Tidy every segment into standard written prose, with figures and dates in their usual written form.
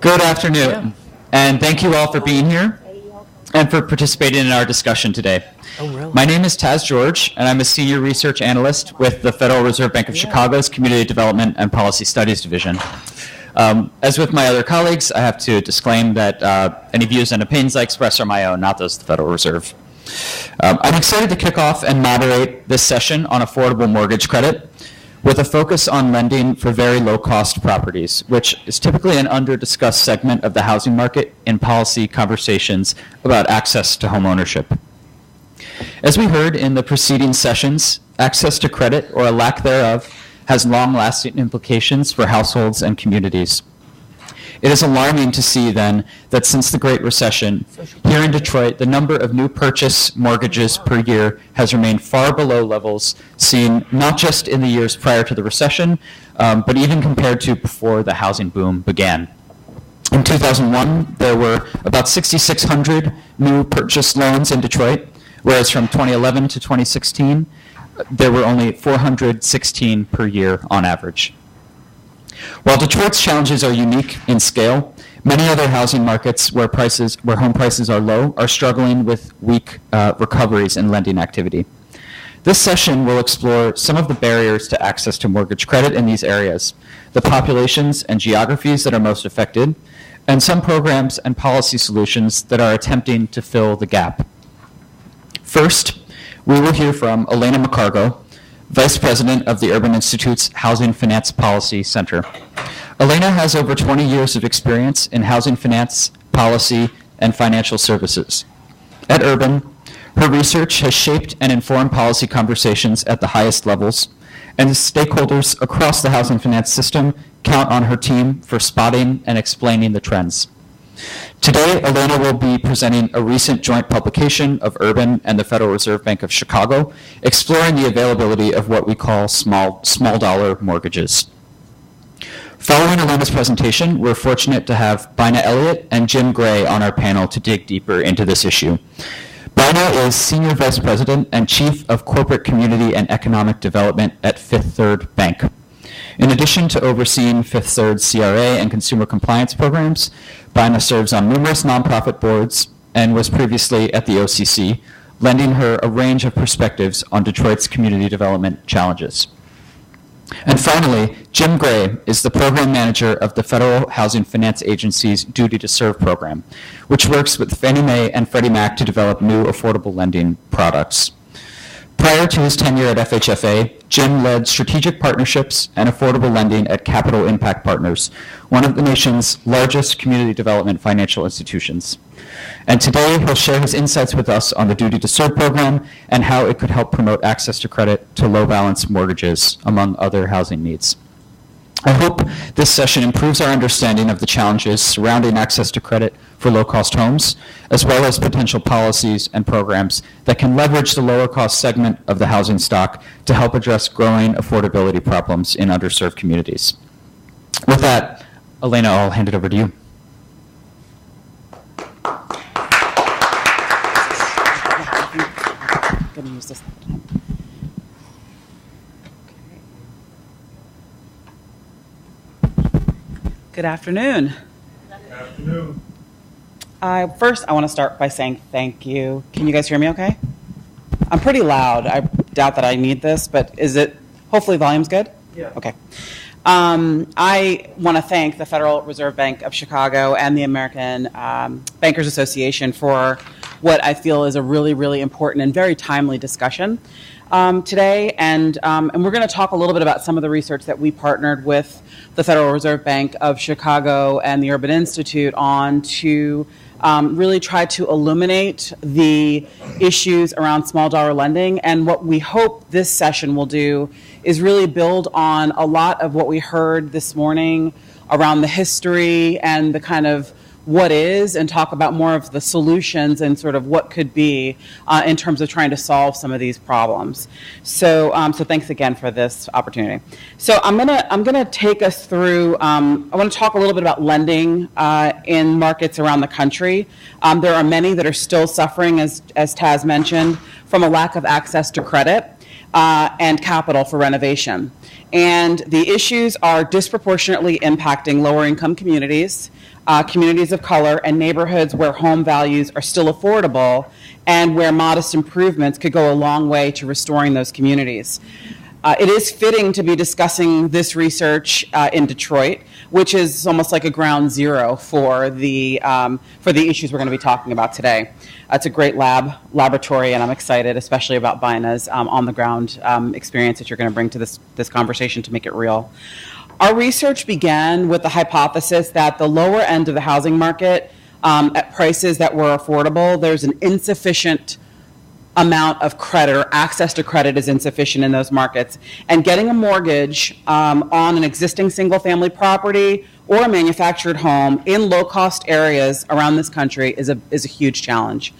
Good afternoon, and thank you all for being here and for participating in our discussion today. My name is Taz George, and I'm a senior research analyst with the Federal Reserve Bank of Chicago's Community Development and Policy Studies Division. As with my other colleagues, I have to disclaim that any views and opinions I express are my own, not those of the Federal Reserve. I'm excited to kick off and moderate this session on affordable mortgage credit with a focus on lending for very low-cost properties, which is typically an under-discussed segment of the housing market in policy conversations about access to home ownership. As we heard in the preceding sessions, access to credit, or a lack thereof, has long-lasting implications for households and communities. It is alarming to see, then, that since the Great Recession, here in Detroit, the number of new purchase mortgages per year has remained far below levels seen not just in the years prior to the recession, but even compared to before the housing boom began. In 2001, there were about 6,600 new purchase loans in Detroit, whereas from 2011 to 2016, there were only 416 per year on average. While Detroit's challenges are unique in scale, many other housing markets where home prices are low are struggling with weak recoveries in lending activity. This session will explore some of the barriers to access to mortgage credit in these areas, the populations and geographies that are most affected, and some programs and policy solutions that are attempting to fill the gap. First, we will hear from Elena McCargo, Vice President of the Urban Institute's Housing Finance Policy Center. Elena has over 20 years of experience in housing finance, policy, and financial services. At Urban, her research has shaped and informed policy conversations at the highest levels, and stakeholders across the housing finance system count on her team for spotting and explaining the trends. Today, Elena will be presenting a recent joint publication of Urban and the Federal Reserve Bank of Chicago, exploring the availability of what we call small dollar mortgages. Following Elena's presentation, we're fortunate to have Bina Elliott and Jim Gray on our panel to dig deeper into this issue. Bina is Senior Vice President and Chief of Corporate Community and Economic Development at Fifth Third Bank. In addition to overseeing Fifth Third's CRA and consumer compliance programs, Bina serves on numerous nonprofit boards and was previously at the OCC, lending her a range of perspectives on Detroit's community development challenges. And finally, Jim Gray is the program manager of the Federal Housing Finance Agency's Duty to Serve program, which works with Fannie Mae and Freddie Mac to develop new affordable lending products. Prior to his tenure at FHFA, Jim led strategic partnerships and affordable lending at Capital Impact Partners, one of the nation's largest community development financial institutions. And today, he'll share his insights with us on the Duty to Serve program and how it could help promote access to credit to low-balance mortgages, among other housing needs. I hope this session improves our understanding of the challenges surrounding access to credit for low-cost homes, as well as potential policies and programs that can leverage the lower-cost segment of the housing stock to help address growing affordability problems in underserved communities. With that, Elena, I'll hand it over to you. I'm going to use this. Good afternoon. Good afternoon. First, I want to start by saying thank you. Can you guys hear me okay? I'm pretty loud. I doubt that I need this, but is it, hopefully volume's good? Yeah. Okay. I want to thank the Federal Reserve Bank of Chicago and the American Bankers Association for what I feel is a really, really important and very timely discussion today. And we're going to talk a little bit about some of the research that we partnered with the Federal Reserve Bank of Chicago and the Urban Institute on to really try to illuminate the issues around small dollar lending. And what we hope this session will do is really build on a lot of what we heard this morning around the history and the kind of what is, and talk about more of the solutions and sort of what could be in terms of trying to solve some of these problems. So thanks again for this opportunity. So I'm gonna take us through. I want to talk a little bit about lending in markets around the country. There are many that are still suffering, as Taz mentioned, from a lack of access to credit and capital for renovation. And the issues are disproportionately impacting lower income communities. communities of color, and neighborhoods where home values are still affordable and where modest improvements could go a long way to restoring those communities. It is fitting to be discussing this research in Detroit, which is almost like a ground zero for the issues we're going to be talking about today. It's a great laboratory, and I'm excited, especially about Bina's on-the-ground experience that you're going to bring to this conversation to make it real. Our research began with the hypothesis that the lower end of the housing market, at prices that were affordable, there's an insufficient amount of credit, or access to credit is insufficient in those markets. And getting a mortgage on an existing single-family property or a manufactured home in low-cost areas around this country is a huge challenge.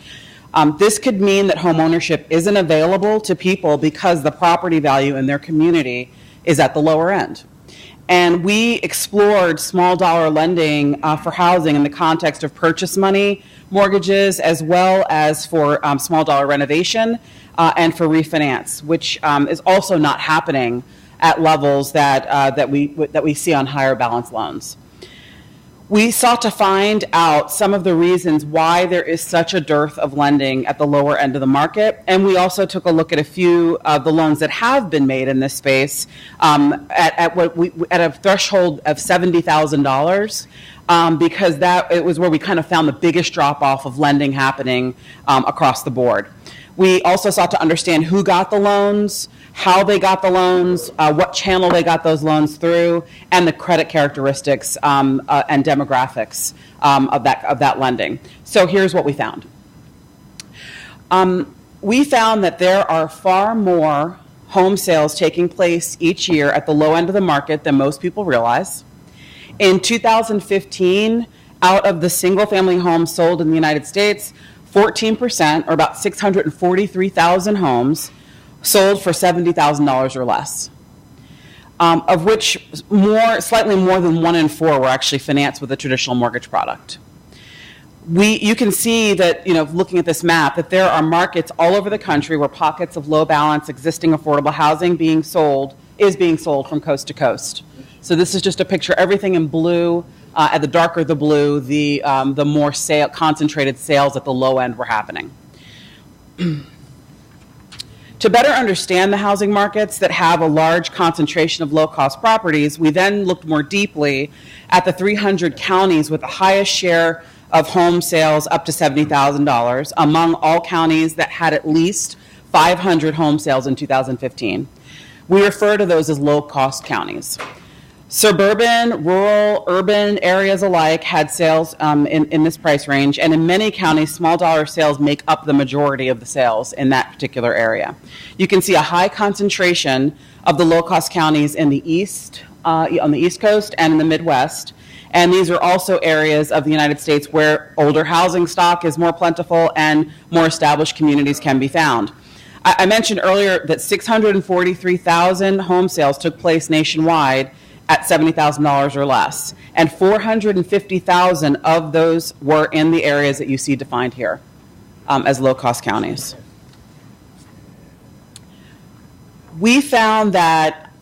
This could mean that home ownership isn't available to people because the property value in their community is at the lower end. And we explored small dollar lending for housing in the context of purchase money mortgages, as well as for small dollar renovation and for refinance, which is also not happening at levels that we see on higher balance loans. We sought to find out some of the reasons why there is such a dearth of lending at the lower end of the market, and we also took a look at a few of the loans that have been made in this space at a threshold of $70,000. Because it was where we kind of found the biggest drop-off of lending happening across the board. We also sought to understand who got the loans, how they got the loans, what channel they got those loans through, and the credit characteristics and demographics of that lending. So here's what we found. We found that there are far more home sales taking place each year at the low end of the market than most people realize. In 2015, out of the single-family homes sold in the United States, 14%, or about 643,000 homes, sold for $70,000 or less, of which slightly more than 1 in 4 were actually financed with a traditional mortgage product. You can see that, looking at this map, that there are markets all over the country where pockets of low balance existing affordable housing is being sold from coast to coast. So this is just a picture. Everything in blue. At the darker the blue, the more concentrated sales at the low end were happening. To better understand the housing markets that have a large concentration of low-cost properties, we then looked more deeply at the 300 counties with the highest share of home sales up to $70,000 among all counties that had at least 500 home sales in 2015. We refer to those as low-cost counties. Suburban, rural, urban areas alike had sales in this price range, and in many counties, small dollar sales make up the majority of the sales in that particular area. You can see a high concentration of the low-cost counties in the east, on the East Coast and in the Midwest, and these are also areas of the United States where older housing stock is more plentiful and more established communities can be found. I mentioned earlier that 643,000 home sales took place nationwide at $70,000 or less, and 450,000 of those were in the areas that you see defined here as low-cost counties. We found that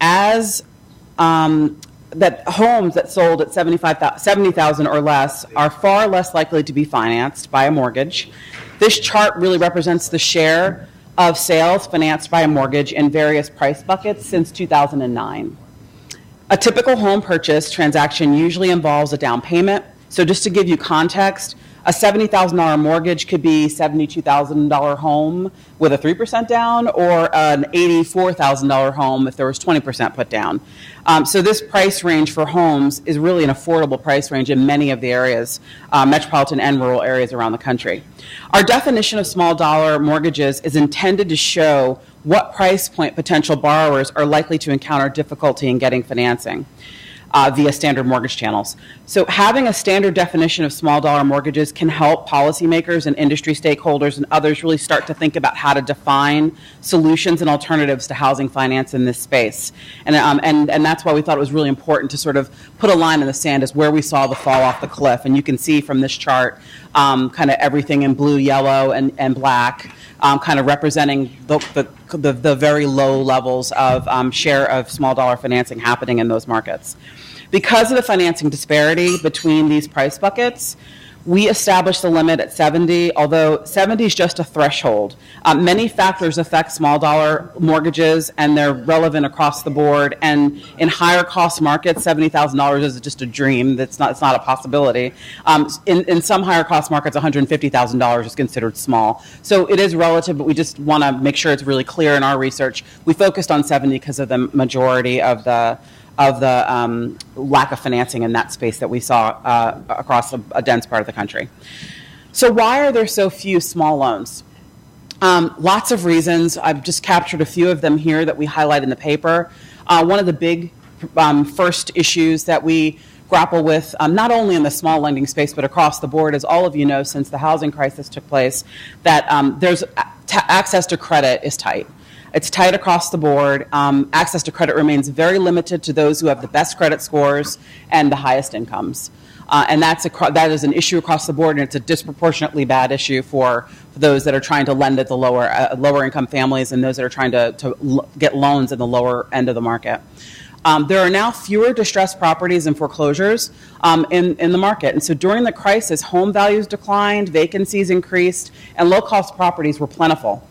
that homes that sold at $70,000 or less are far less likely to be financed by a mortgage. This chart really represents the share of sales financed by a mortgage in various price buckets since 2009. A typical home purchase transaction usually involves a down payment. So just to give you context, a $70,000 mortgage could be $72,000 home with a 3% down, or an $84,000 home if there was 20% put down. So this price range for homes is really an affordable price range in many of the areas, metropolitan and rural areas around the country. Our definition of small dollar mortgages is intended to show what price point potential borrowers are likely to encounter difficulty in getting financing via standard mortgage channels. So having a standard definition of small dollar mortgages can help policymakers and industry stakeholders and others really start to think about how to define solutions and alternatives to housing finance in this space. And that's why we thought it was really important to sort of put a line in the sand as where we saw the fall off the cliff. And you can see from this chart kind of everything in blue, yellow, and black, kind of representing the very low levels of share of small dollar financing happening in those markets. Because of the financing disparity between these price buckets, we established the limit at 70, although 70 is just a threshold. Many factors affect small dollar mortgages, and they're relevant across the board. And in higher cost markets, $70,000 is just a dream. It's not a possibility. In some higher cost markets, $150,000 is considered small. So it is relative, but we just want to make sure it's really clear in our research. We focused on 70 because of the majority of the lack of financing in that space that we saw across a dense part of the country. So why are there so few small loans? Lots of reasons. I've just captured a few of them here that we highlight in the paper. One of the big first issues that we grapple with, not only in the small lending space, but across the board, as all of you know, since the housing crisis took place, that there's access to credit is tight. It's tight across the board. Access to credit remains very limited to those who have the best credit scores and the highest incomes. And that is an issue across the board, and it's a disproportionately bad issue for those that are trying to lend at the lower income families and those that are trying to get loans in the lower end of the market. There are now fewer distressed properties and foreclosures in the market. And so during the crisis, home values declined, vacancies increased, and low-cost properties were plentiful.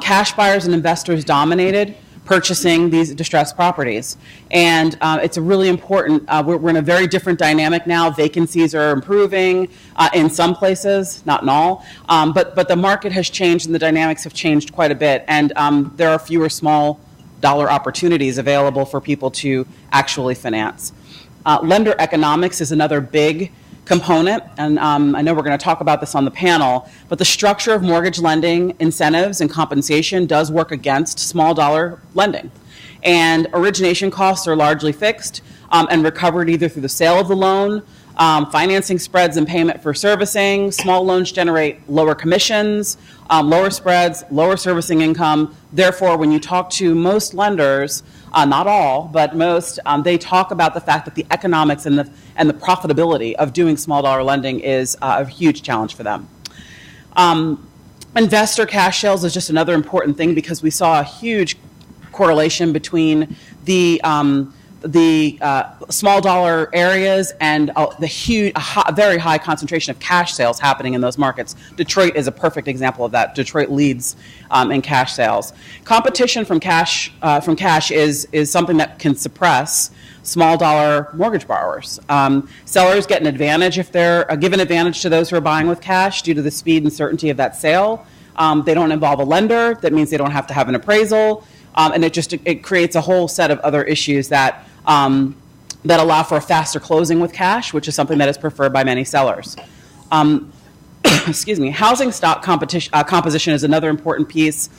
Cash buyers and investors dominated purchasing these distressed properties. And it's a really important, we're in a very different dynamic now. Vacancies are improving in some places, not in all. But the market has changed and the dynamics have changed quite a bit. And there are fewer small dollar opportunities available for people to actually finance. Lender economics is another big component, and I know we're going to talk about this on the panel, but the structure of mortgage lending incentives and compensation does work against small dollar lending. And origination costs are largely fixed and recovered either through the sale of the loan, financing spreads and payment for servicing. Small loans generate lower commissions, lower spreads, lower servicing income. Therefore, when you talk to most lenders, not all, but most, they talk about the fact that the economics and the profitability of doing small dollar lending is a huge challenge for them. Investor cash sales is just another important thing because we saw a huge correlation between the small dollar areas and very high concentration of cash sales happening in those markets. Detroit is a perfect example of that. Detroit leads in cash sales. Competition from cash is something that can suppress small dollar mortgage borrowers. Sellers get an advantage if they're given advantage to those who are buying with cash due to the speed and certainty of that sale. They don't involve a lender. That means they don't have to have an appraisal. And it creates a whole set of other issues that allow for a faster closing with cash, which is something that is preferred by many sellers. Excuse me. Housing stock composition is another important piece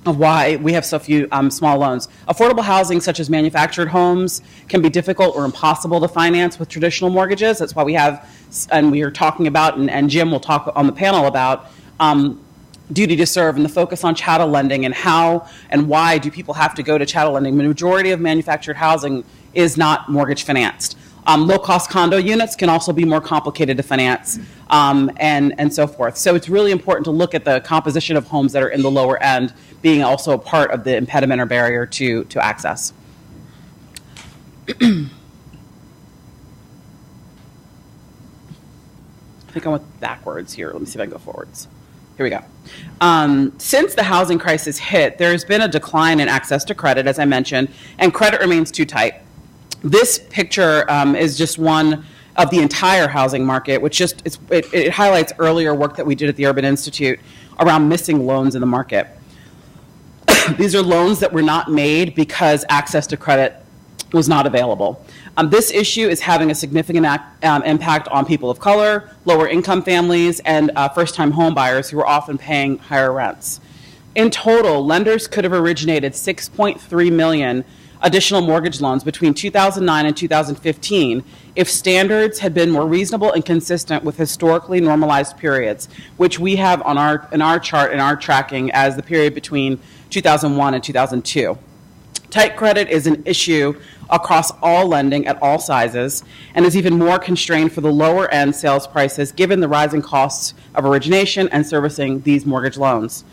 of why we have so few small loans. Affordable housing, such as manufactured homes, can be difficult or impossible to finance with traditional mortgages. That's why we have, and we are talking about, and Jim will talk on the panel about, duty to serve and the focus on chattel lending and how and why do people have to go to chattel lending. The majority of manufactured housing is not mortgage financed. Low-cost condo units can also be more complicated to finance and so forth. So it's really important to look at the composition of homes that are in the lower end being also a part of the impediment or barrier to access. I think I went backwards here. Let me see if I can go forwards. Here we go. Since the housing crisis hit, there's been a decline in access to credit, as I mentioned, and credit remains too tight. This picture is just one of the entire housing market, which it highlights earlier work that we did at the Urban Institute around missing loans in the market. These are loans that were not made because access to credit was not available. This issue is having a significant impact on people of color, lower income families, and first-time home buyers who are often paying higher rents. In total, lenders could have originated 6.3 million additional mortgage loans between 2009 and 2015 if standards had been more reasonable and consistent with historically normalized periods, which we have in our chart, in our tracking, as the period between 2001 and 2002. Tight credit is an issue across all lending at all sizes and is even more constrained for the lower end sales prices given the rising costs of origination and servicing these mortgage loans.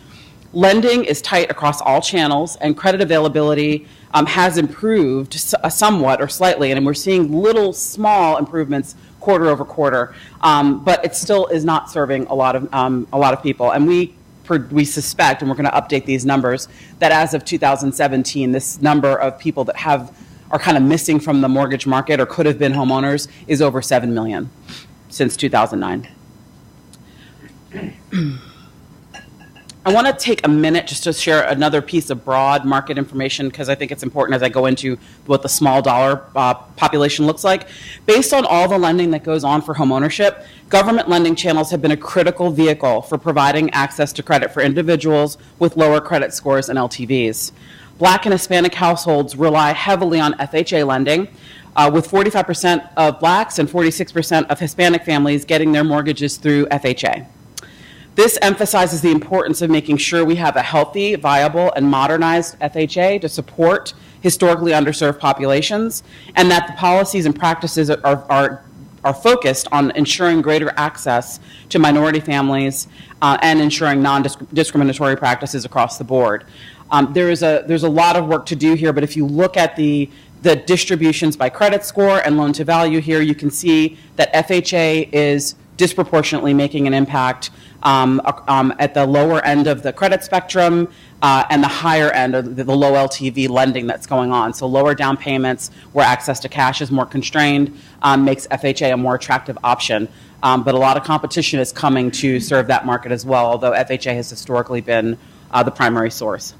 Lending is tight across all channels, and credit availability has improved somewhat or slightly, and we're seeing little small improvements quarter over quarter, but it still is not serving a lot of people. And we suspect, and we're going to update these numbers, that as of 2017, this number of people that are kind of missing from the mortgage market or could have been homeowners is over 7 million since 2009. I want to take a minute just to share another piece of broad market information because I think it's important as I go into what the small dollar population looks like. Based on all the lending that goes on for homeownership, government lending channels have been a critical vehicle for providing access to credit for individuals with lower credit scores and LTVs. Black and Hispanic households rely heavily on FHA lending, with 45% of blacks and 46% of Hispanic families getting their mortgages through FHA. This emphasizes the importance of making sure we have a healthy, viable, and modernized FHA to support historically underserved populations, and that the policies and practices are focused on ensuring greater access to minority families and ensuring non-discriminatory practices across the board. There's a lot of work to do here, but if you look at the distributions by credit score and loan to value here, you can see that FHA is disproportionately making an impact at the lower end of the credit spectrum and the higher end of the low LTV lending that's going on. So lower down payments where access to cash is more constrained makes FHA a more attractive option. But a lot of competition is coming to serve that market as well, although FHA has historically been the primary source.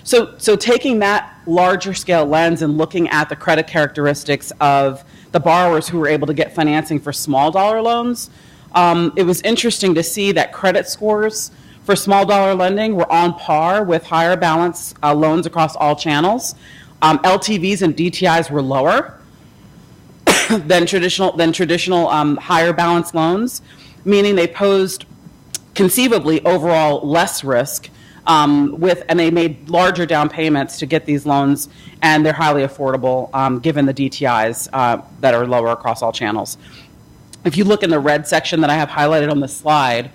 So taking that larger scale lens and looking at the credit characteristics of the borrowers who were able to get financing for small dollar loans, it was interesting to see that credit scores for small dollar lending were on par with higher balance loans across all channels. LTVs and DTIs were lower than traditional higher balance loans, meaning they posed conceivably overall less risk and they made larger down payments to get these loans, and they're highly affordable given the DTIs that are lower across all channels. If you look in the red section that I have highlighted on the slide,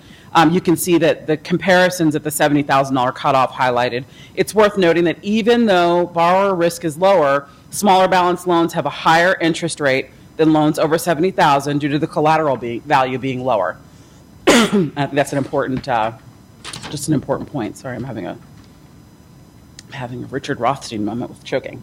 you can see that the comparisons at the $70,000 cutoff highlighted. It's worth noting that even though borrower risk is lower, smaller balance loans have a higher interest rate than loans over $70,000 due to the collateral value being lower. I think that's an important, just an important point. Sorry, I'm having a Richard Rothstein moment with choking.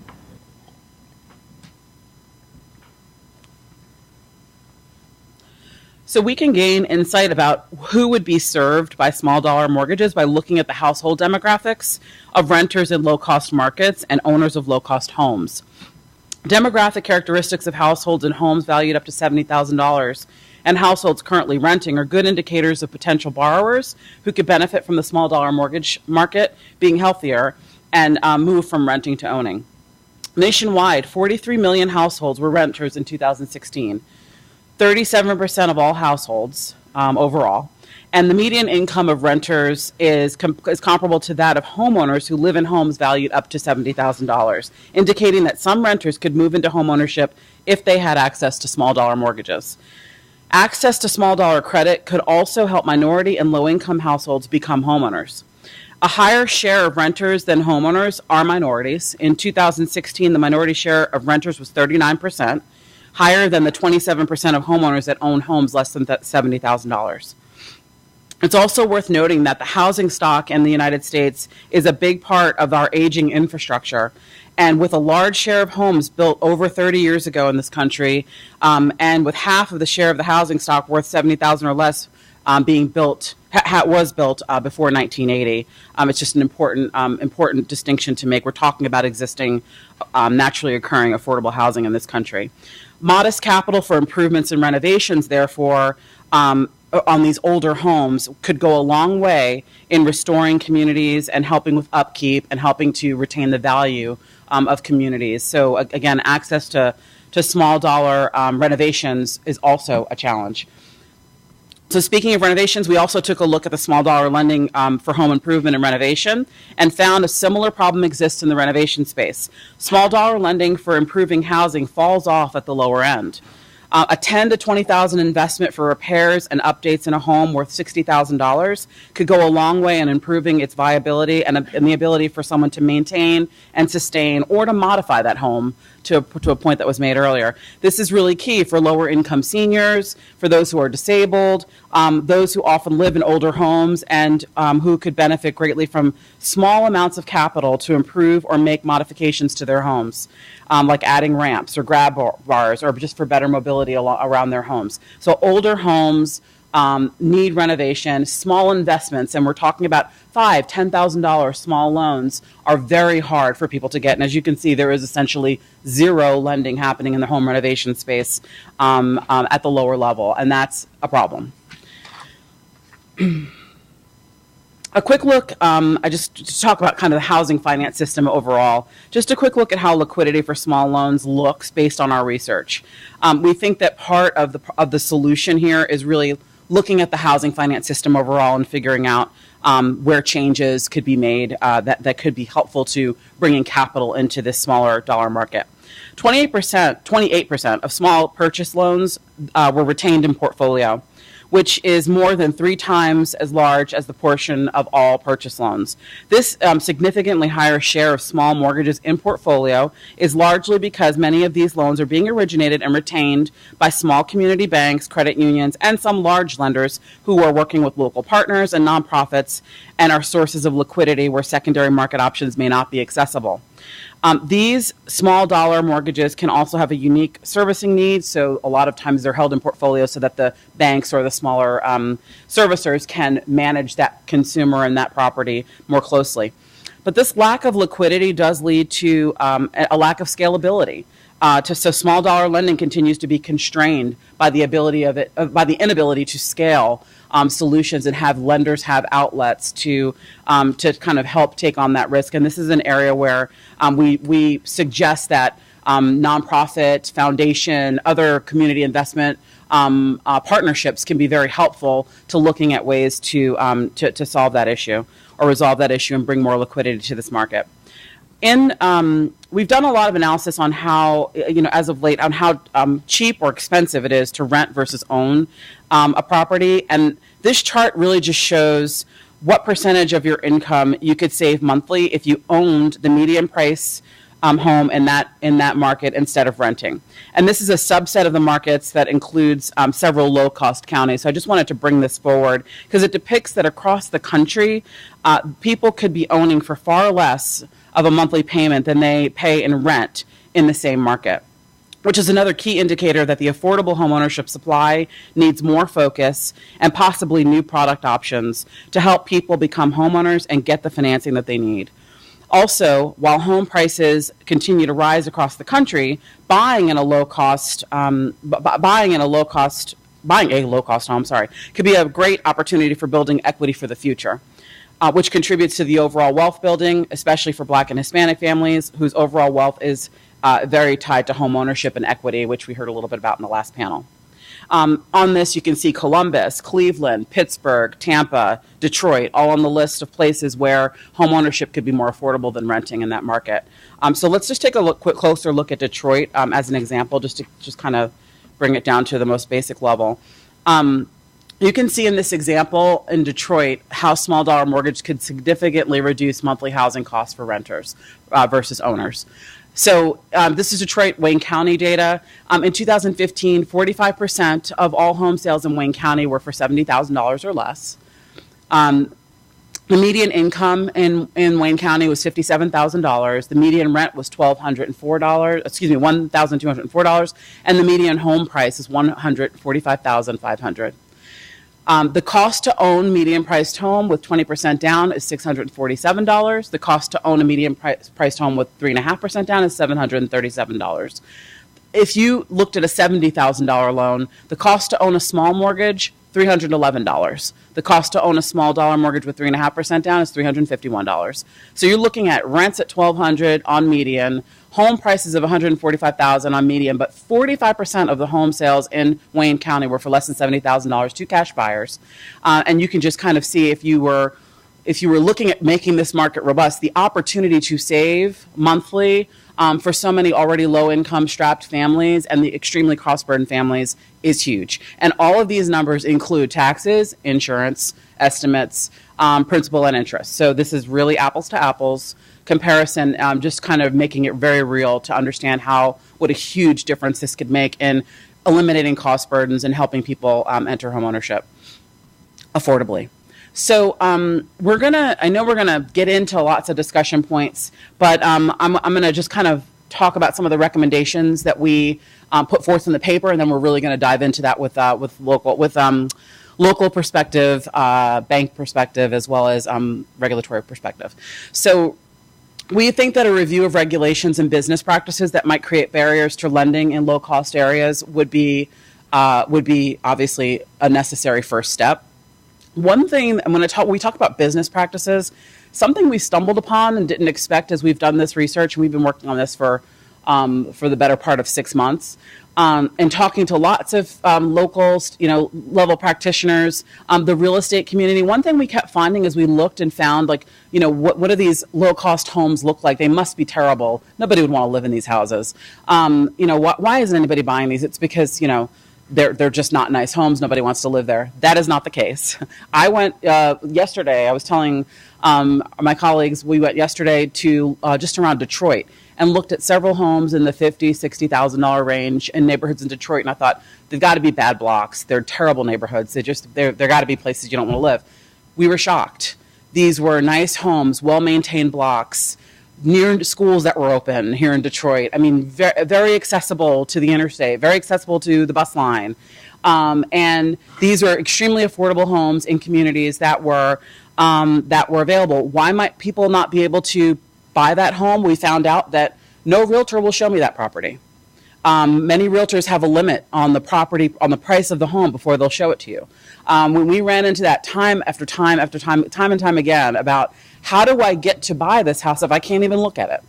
So we can gain insight about who would be served by small dollar mortgages by looking at the household demographics of renters in low-cost markets and owners of low-cost homes. Demographic characteristics of households and homes valued up to $70,000 and households currently renting are good indicators of potential borrowers who could benefit from the small dollar mortgage market being healthier and move from renting to owning. Nationwide, 43 million households were renters in 2016. 37% of all households overall, and the median income of renters is comparable to that of homeowners who live in homes valued up to $70,000, indicating that some renters could move into homeownership if they had access to small dollar mortgages. Access to small dollar credit could also help minority and low-income households become homeowners. A higher share of renters than homeowners are minorities. In 2016, the minority share of renters was 39%. Higher than the 27% of homeowners that own homes less than $70,000. It's also worth noting that the housing stock in the United States is a big part of our aging infrastructure. And with a large share of homes built over 30 years ago in this country, and with half of the share of the housing stock worth $70,000 or less being built, was built before 1980. It's just an important distinction to make. We're talking about existing, naturally occurring affordable housing in this country. Modest capital for improvements and renovations, therefore, on these older homes could go a long way in restoring communities and helping with upkeep and helping to retain the value of communities. So again, access to small dollar renovations is also a challenge. So speaking of renovations, we also took a look at the small dollar lending for home improvement and renovation and found a similar problem exists in the renovation space. Small dollar lending for improving housing falls off at the lower end. A $10,000 to $20,000 investment for repairs and updates in a home worth $60,000 could go a long way in improving its viability and the ability for someone to maintain and sustain or to modify that home to a point that was made earlier. This is really key for lower income seniors, for those who are disabled, those who often live in older homes and who could benefit greatly from small amounts of capital to improve or make modifications to their homes, like adding ramps or grab bars or just for better mobility around their homes. So older homes need renovation. Small investments, and we're talking about $5,000, $10,000 small loans, are very hard for people to get. And as you can see, there is essentially zero lending happening in the home renovation space at the lower level, and that's a problem. A quick look, I just to talk about kind of the housing finance system overall, just a quick look at how liquidity for small loans looks based on our research. We think that part of the solution here is really looking at the housing finance system overall and figuring out where changes could be made that could be helpful to bringing capital into this smaller dollar market. 28% of small purchase loans were retained in portfolio, which is more than 3 times as large as the portion of all purchase loans. This significantly higher share of small mortgages in portfolio is largely because many of these loans are being originated and retained by small community banks, credit unions, and some large lenders who are working with local partners and nonprofits and are sources of liquidity where secondary market options may not be accessible. These small dollar mortgages can also have a unique servicing need, so a lot of times they're held in portfolio so that the banks or the smaller servicers can manage that consumer and that property more closely. But this lack of liquidity does lead to a lack of scalability. So small dollar lending continues to be constrained by the inability to scale solutions and have lenders have outlets to kind of help take on that risk. And this is an area where we suggest that nonprofit, foundation, other community investment partnerships can be very helpful to looking at ways to solve that issue or resolve that issue and bring more liquidity to this market. We've done a lot of analysis on how, as of late, on how cheap or expensive it is to rent versus own a property. And this chart really just shows what percentage of your income you could save monthly if you owned the median price home in that market instead of renting. And this is a subset of the markets that includes several low-cost counties. So I just wanted to bring this forward because it depicts that across the country, people could be owning for far less of a monthly payment than they pay in rent in the same market, which is another key indicator that the affordable homeownership supply needs more focus and possibly new product options to help people become homeowners and get the financing that they need. Also, while home prices continue to rise across the country, buying a low-cost home, could be a great opportunity for building equity for the future. Which contributes to the overall wealth building, especially for Black and Hispanic families whose overall wealth is very tied to home ownership and equity, which we heard a little bit about in the last panel. On this, you can see Columbus, Cleveland, Pittsburgh, Tampa, Detroit, all on the list of places where home ownership could be more affordable than renting in that market. So let's just take a closer look at Detroit as an example, just to kind of bring it down to the most basic level. You can see in this example in Detroit how small dollar mortgage could significantly reduce monthly housing costs for renters versus owners. So this is Detroit, Wayne County data. In 2015, 45% of all home sales in Wayne County were for $70,000 or less. The median income in Wayne County was $57,000. The median rent was $1,204, and the median home price is $145,500. The cost to own median priced home with 20% down is $647. The cost to own a median priced home with 3.5% down is $737. If you looked at a $70,000 loan, the cost to own a small mortgage, $311. The cost to own a small dollar mortgage with 3.5% down is $351. So you're looking at rents at $1,200 on median, home prices of $145,000 on median, but 45% of the home sales in Wayne County were for less than $70,000 to cash buyers. And you can just kind of see if you were if you were looking at making this market robust, the opportunity to save monthly for so many already low-income strapped families and the extremely cost-burdened families is huge. And all of these numbers include taxes, insurance, estimates, principal, and interest. So this is really apples to apples comparison, just kind of making it very real to understand what a huge difference this could make in eliminating cost burdens and helping people enter homeownership affordably. So I know we're gonna get into lots of discussion points, but I'm gonna just kind of talk about some of the recommendations that we put forth in the paper, and then we're really gonna dive into that with local perspective, bank perspective, as well as regulatory perspective. So we think that a review of regulations and business practices that might create barriers to lending in low-cost areas would be obviously a necessary first step. One thing when we talk about business practices, something we stumbled upon and didn't expect as we've done this research, and we've been working on this for the better part of 6 months, and talking to lots of local, level practitioners, the real estate community. One thing we kept finding as we looked and found, what do these low-cost homes look like? They must be terrible. Nobody would want to live in these houses. Why isn't anybody buying these? It's because, they're just not nice homes. Nobody wants to live there. That is not the case. I went yesterday. I was telling my colleagues we went yesterday to just around Detroit and looked at several homes in the $50,000, $60,000 range in neighborhoods in Detroit. And I thought, they've got to be bad blocks. They're terrible neighborhoods. There got to be places you don't want to live. We were shocked. These were nice homes, well-maintained blocks, near schools that were open here in Detroit. I mean, very, very accessible to the interstate, very accessible to the bus line. And these were extremely affordable homes in communities that were available. Why might people not be able to buy that home? We found out that no realtor will show me that property. Many realtors have a limit on the property, on the price of the home before they'll show it to you. When we ran into that time and time again about how do I get to buy this house if I can't even look at it?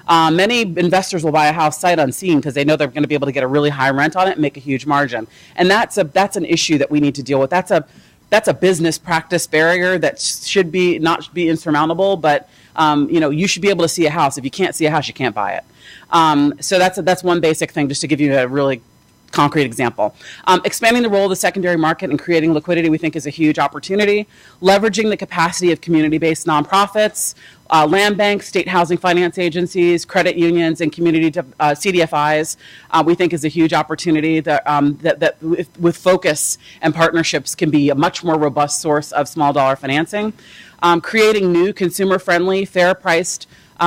Many investors will buy a house sight unseen because they know they're going to be able to get a really high rent on it and make a huge margin. And that's an issue that we need to deal with. That's a business practice barrier that should not be insurmountable, but you should be able to see a house. If you can't see a house, you can't buy it. So that's one basic thing, just to give you a really concrete example. Expanding the role of the secondary market and creating liquidity, we think, is a huge opportunity. Leveraging the capacity of community-based nonprofits, land banks, state housing finance agencies, credit unions, and community CDFIs, we think is a huge opportunity that with focus and partnerships can be a much more robust source of small dollar financing. Creating new consumer-friendly, fair-priced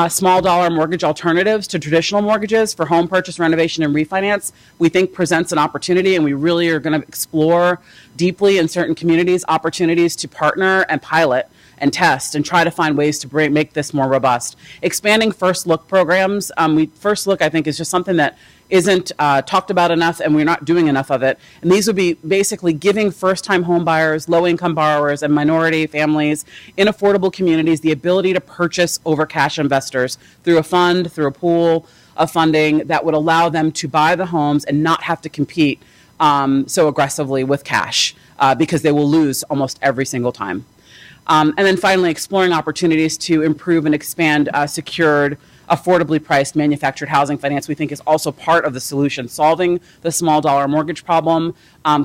small dollar mortgage alternatives to traditional mortgages for home purchase, renovation, and refinance, we think presents an opportunity, and we really are going to explore deeply in certain communities opportunities to partner and pilot and test and try to find ways to make this more robust. Expanding First Look programs. First Look, I think, is just something that isn't talked about enough, and we're not doing enough of it. And these would be basically giving first-time home buyers, low-income borrowers, and minority families in affordable communities the ability to purchase over cash investors through a fund, through a pool of funding that would allow them to buy the homes and not have to compete so aggressively with cash because they will lose almost every single time. And then finally, exploring opportunities to improve and expand secured, affordably priced manufactured housing finance, we think, is also part of the solution. Solving the small dollar mortgage problem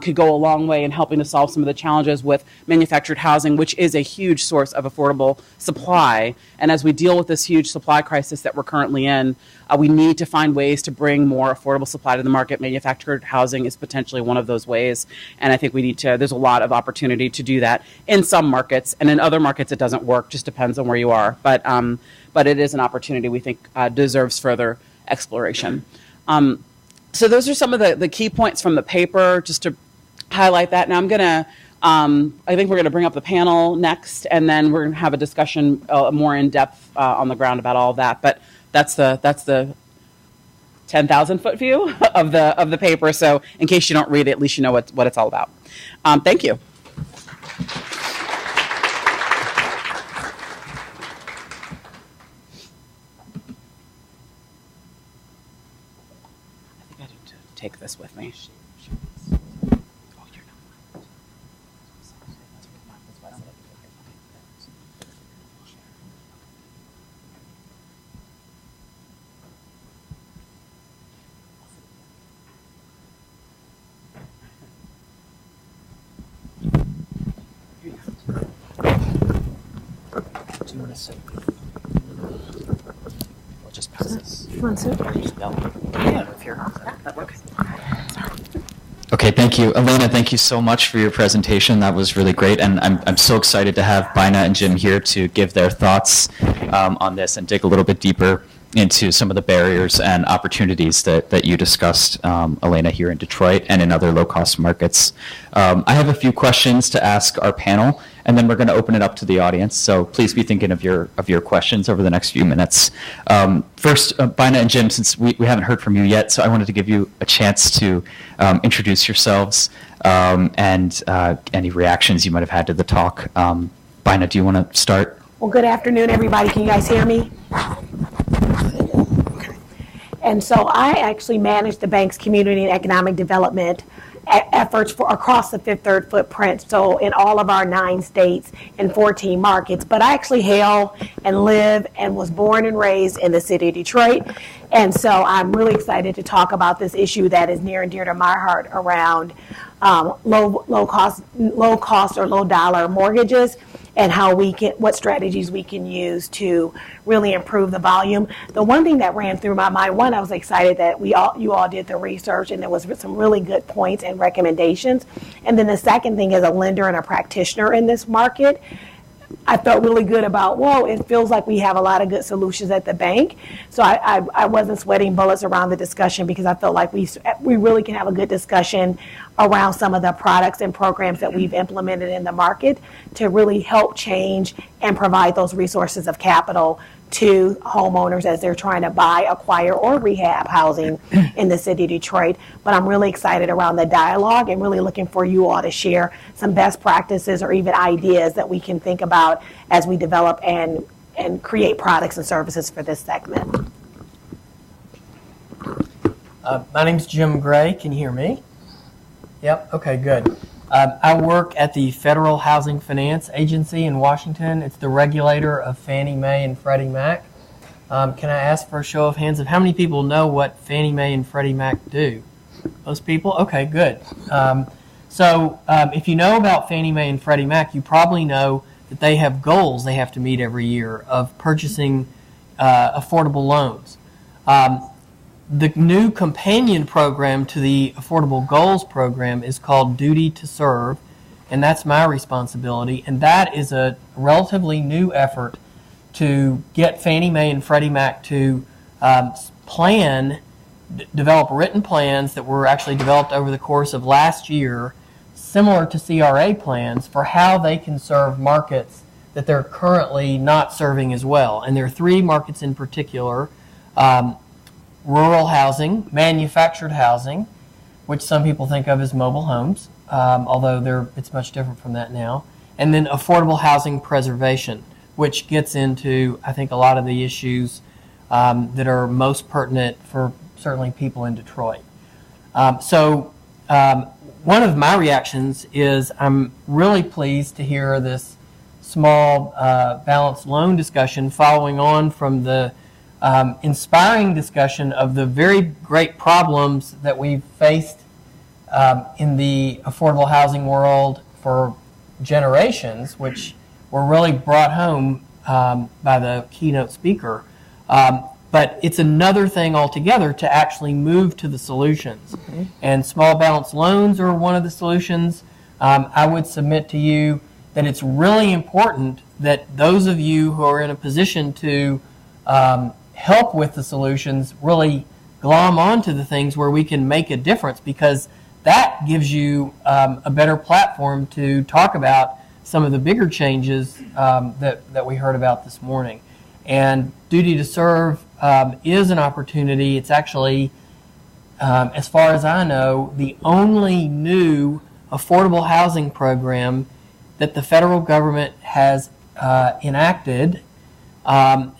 could go a long way in helping to solve some of the challenges with manufactured housing, which is a huge source of affordable supply. And as we deal with this huge supply crisis that we're currently in, we need to find ways to bring more affordable supply to the market. Manufactured housing is potentially one of those ways. And I think there's a lot of opportunity to do that in some markets. And in other markets, it doesn't work, just depends on where you are. But it is an opportunity we think deserves further exploration. So those are some of the key points from the paper, just to highlight that. Now I think we're going to bring up the panel next, and then we're going to have a discussion more in depth on the ground about all of that. But that's the 10,000 foot view of the paper. So in case you don't read it, at least you know what it's all about. Thank you. Take this with me. soup. We'll just pass this. You want soup? No. Yeah, if you're that works. Okay, thank you. Elena, thank you so much for your presentation. That was really great, and I'm so excited to have Bina and Jim here to give their thoughts on this and dig a little bit deeper into some of the barriers and opportunities that you discussed, Elena, here in Detroit and in other low-cost markets. I have a few questions to ask our panel, and then we're going to open it up to the audience. So please be thinking of your questions over the next few minutes. First, Bina and Jim, since we haven't heard from you yet, so I wanted to give you a chance to introduce yourselves and any reactions you might have had to the talk. Bina, do you want to start? Well, good afternoon, everybody. Can you guys hear me? And so I actually manage the bank's community and economic development efforts for across the Fifth Third footprint, so in all of our 9 states and 14 markets. But I actually hail and live and was born and raised in the city of Detroit. And so I'm really excited to talk about this issue that is near and dear to my heart around low cost or low dollar mortgages, and how what strategies we can use to really improve the volume. The one thing that ran through my mind, I was excited that you all did the research, and there was some really good points and recommendations. And then the second thing, as a lender and a practitioner in this market, I felt really good about, it feels like we have a lot of good solutions at the bank. So I wasn't sweating bullets around the discussion, because I felt like we really can have a good discussion around some of the products and programs that we've implemented in the market to really help change and provide those resources of capital to homeowners as they're trying to buy, acquire, or rehab housing in the city of Detroit. But I'm really excited around the dialogue and really looking for you all to share some best practices or even ideas that we can think about as we develop and create products and services for this segment. My name's Jim Gray. Can you hear me? Yep. Okay, good. I work at the Federal Housing Finance Agency in Washington. It's the regulator of Fannie Mae and Freddie Mac. Can I ask for a show of hands of how many people know what Fannie Mae and Freddie Mac do? Most people? Okay, good. So if you know about Fannie Mae and Freddie Mac, you probably know that they have goals they have to meet every year of purchasing affordable loans. The new companion program to the Affordable Goals program is called Duty to Serve, and that's my responsibility. And that is a relatively new effort to get Fannie Mae and Freddie Mac to develop written plans that were actually developed over the course of last year, similar to CRA plans, for how they can serve markets that they're currently not serving as well. And there are 3 markets in particular. Rural housing, manufactured housing, which some people think of as mobile homes, although it's much different from that now, and then affordable housing preservation, which gets into, I think, a lot of the issues that are most pertinent for certainly people in Detroit. So one of my reactions is I'm really pleased to hear this small balanced loan discussion following on from the inspiring discussion of the very great problems that we've faced in the affordable housing world for generations, which were really brought home by the keynote speaker. But it's another thing altogether to actually move to the solutions. Mm-hmm. And small balance loans are one of the solutions. I would submit to you that it's really important that those of you who are in a position to help with the solutions really glom onto the things where we can make a difference, because that gives you a better platform to talk about some of the bigger changes that we heard about this morning. And Duty to Serve is an opportunity. It's actually, as far as I know, the only new affordable housing program that the federal government has enacted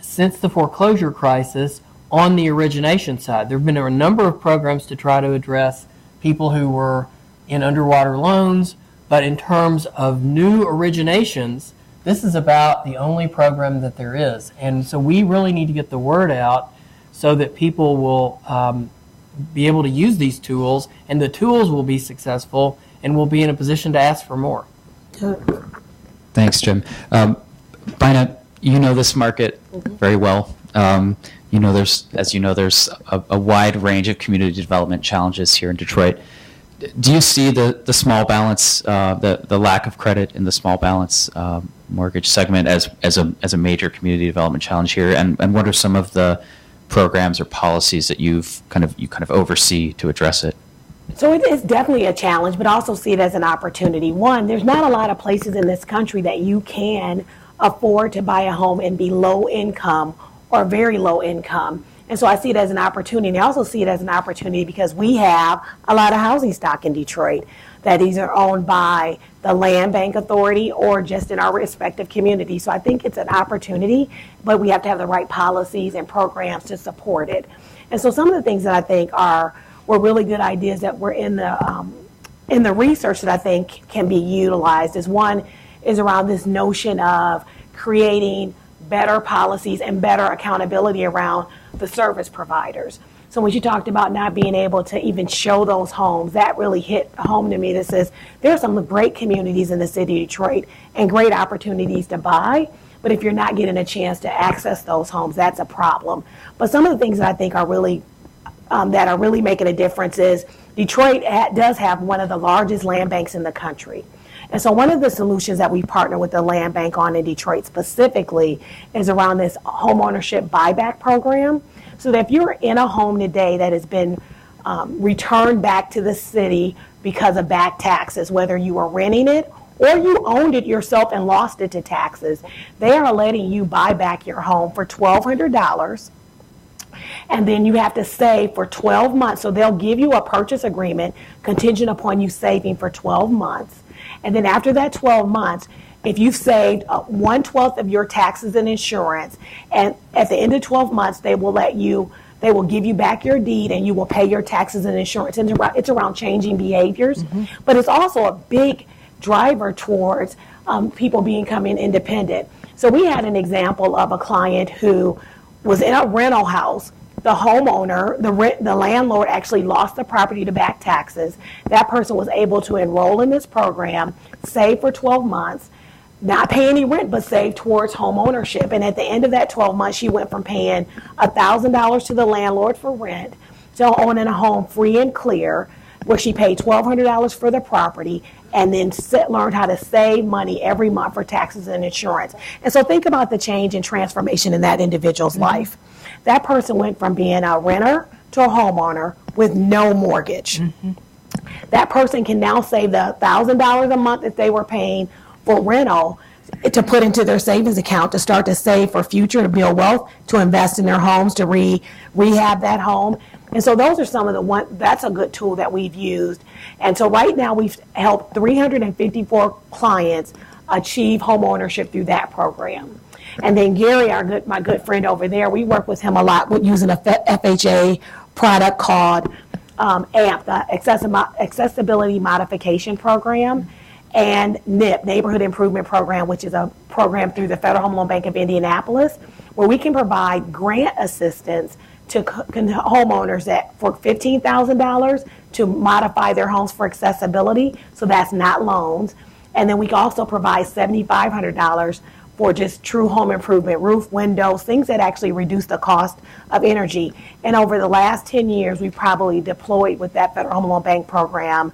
since the foreclosure crisis on the origination side. There have been a number of programs to try to address people who were in underwater loans, but in terms of new originations, this is about the only program that there is. And so we really need to get the word out so that people will be able to use these tools, and the tools will be successful, and we'll be in a position to ask for more. Thanks, Jim. Bina, you know this market very well. There's a wide range of community development challenges here in Detroit. Do you see the small balance, the lack of credit in the small balance mortgage segment as a major community development challenge here? And what are some of the programs or policies that you kind of oversee to address it? So it is definitely a challenge, but also see it as an opportunity. One, there's not a lot of places in this country that you can afford to buy a home and be low income or very low income. And so I see it as an opportunity. I also see it as an opportunity because we have a lot of housing stock in Detroit that either owned by the Land Bank Authority or just in our respective communities. So I think it's an opportunity, but we have to have the right policies and programs to support it. And so some of the things that I think were really good ideas that were in the research that I think can be utilized is one is around this notion of creating better policies and better accountability around the service providers. So when you talked about not being able to even show those homes, that really hit home to me. That says there are some great communities in the city of Detroit and great opportunities to buy, but if you're not getting a chance to access those homes, that's a problem. But some of the things that I think are really making a difference is Detroit does have one of the largest land banks in the country. And so one of the solutions that we partner with the Land Bank on in Detroit specifically is around this homeownership buyback program. So that if you're in a home today that has been returned back to the city because of back taxes, whether you were renting it or you owned it yourself and lost it to taxes, they are letting you buy back your home for $1,200. And then you have to save for 12 months. So they'll give you a purchase agreement contingent upon you saving for 12 months. And then after that 12 months, if you've saved 1/12 of your taxes and insurance, and at the end of 12 months, they will give you back your deed and you will pay your taxes and insurance. And it's around changing behaviors, but it's also a big driver towards people becoming independent. So we had an example of a client who was in a rental house. The homeowner, the landlord actually lost the property to back taxes. That person was able to enroll in this program, save for 12 months, not pay any rent, but save towards home ownership. And at the end of that 12 months, she went from paying $1,000 to the landlord for rent to owning a home free and clear, where she paid $1,200 for the property and then learned how to save money every month for taxes and insurance. And so think about the change and transformation in that individual's life. That person went from being a renter to a homeowner with no mortgage. That person can now save the $1,000 a month that they were paying for rental to put into their savings account to start to save for future, to build wealth, to invest in their homes, to rehab that home. And so those are some of that's a good tool that we've used. And so right now we've helped 354 clients achieve home ownership through that program. And then Gary, my good friend over there, we work with him a lot with using a FHA product called AMP, the Accessibility Modification Program, and NIP, Neighborhood Improvement Program, which is a program through the Federal Home Loan Bank of Indianapolis, where we can provide grant assistance to homeowners for $15,000 to modify their homes for accessibility. So that's not loans. And then we can also provide $7,500 for just true home improvement, roof, windows, things that actually reduce the cost of energy. And over the last 10 years, we probably deployed with that Federal Home Loan Bank program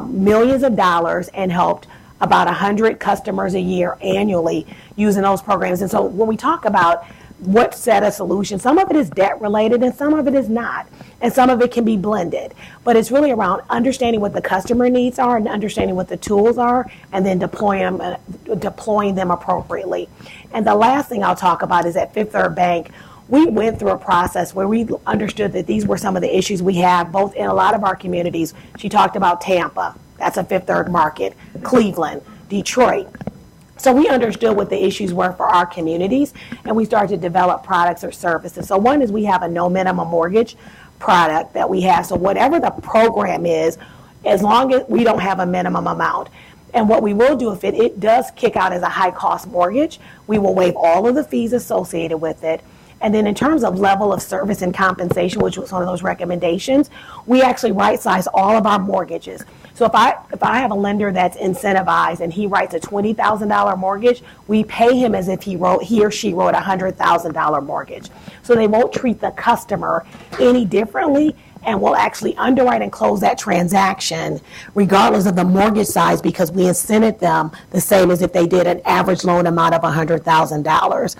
millions of dollars and helped about 100 customers a year annually using those programs. And so when we talk about what set of solutions, some of it is debt related and some of it is not. And some of it can be blended. But it's really around understanding what the customer needs are and understanding what the tools are and then deploying them appropriately. And the last thing I'll talk about is at Fifth Third Bank, we went through a process where we understood that these were some of the issues we have both in a lot of our communities. She talked about Tampa, that's a Fifth Third market, Cleveland, Detroit. So we understood what the issues were for our communities, and we started to develop products or services. So one is we have a no minimum mortgage product that we have. So whatever the program is, as long as we don't have a minimum amount. And what we will do if it does kick out as a high cost mortgage, we will waive all of the fees associated with it. And then in terms of level of service and compensation, which was one of those recommendations, we actually right-size all of our mortgages. So if I have a lender that's incentivized and he writes a $20,000 mortgage, we pay him as if he or she wrote a $100,000 mortgage. So they won't treat the customer any differently, and we'll actually underwrite and close that transaction regardless of the mortgage size, because we incented them the same as if they did an average loan amount of $100,000.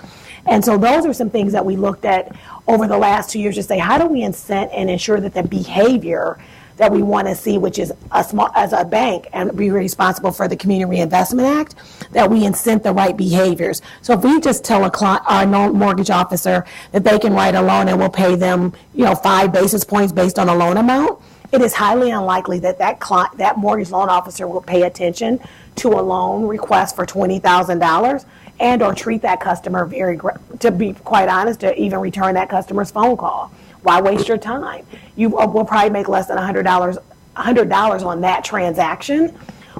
And so those are some things that we looked at over the last 2 years to say, how do we incent and ensure that the behavior that we want to see, which is as a bank and be responsible for the Community Reinvestment Act, that we incent the right behaviors. So if we just tell our mortgage officer that they can write a loan and we'll pay them, 5 basis points based on a loan amount, it is highly unlikely that that mortgage loan officer will pay attention to a loan request for $20,000 and or treat that customer to be quite honest, to even return that customer's phone call. Why waste your time? You will probably make less than $100 on that transaction,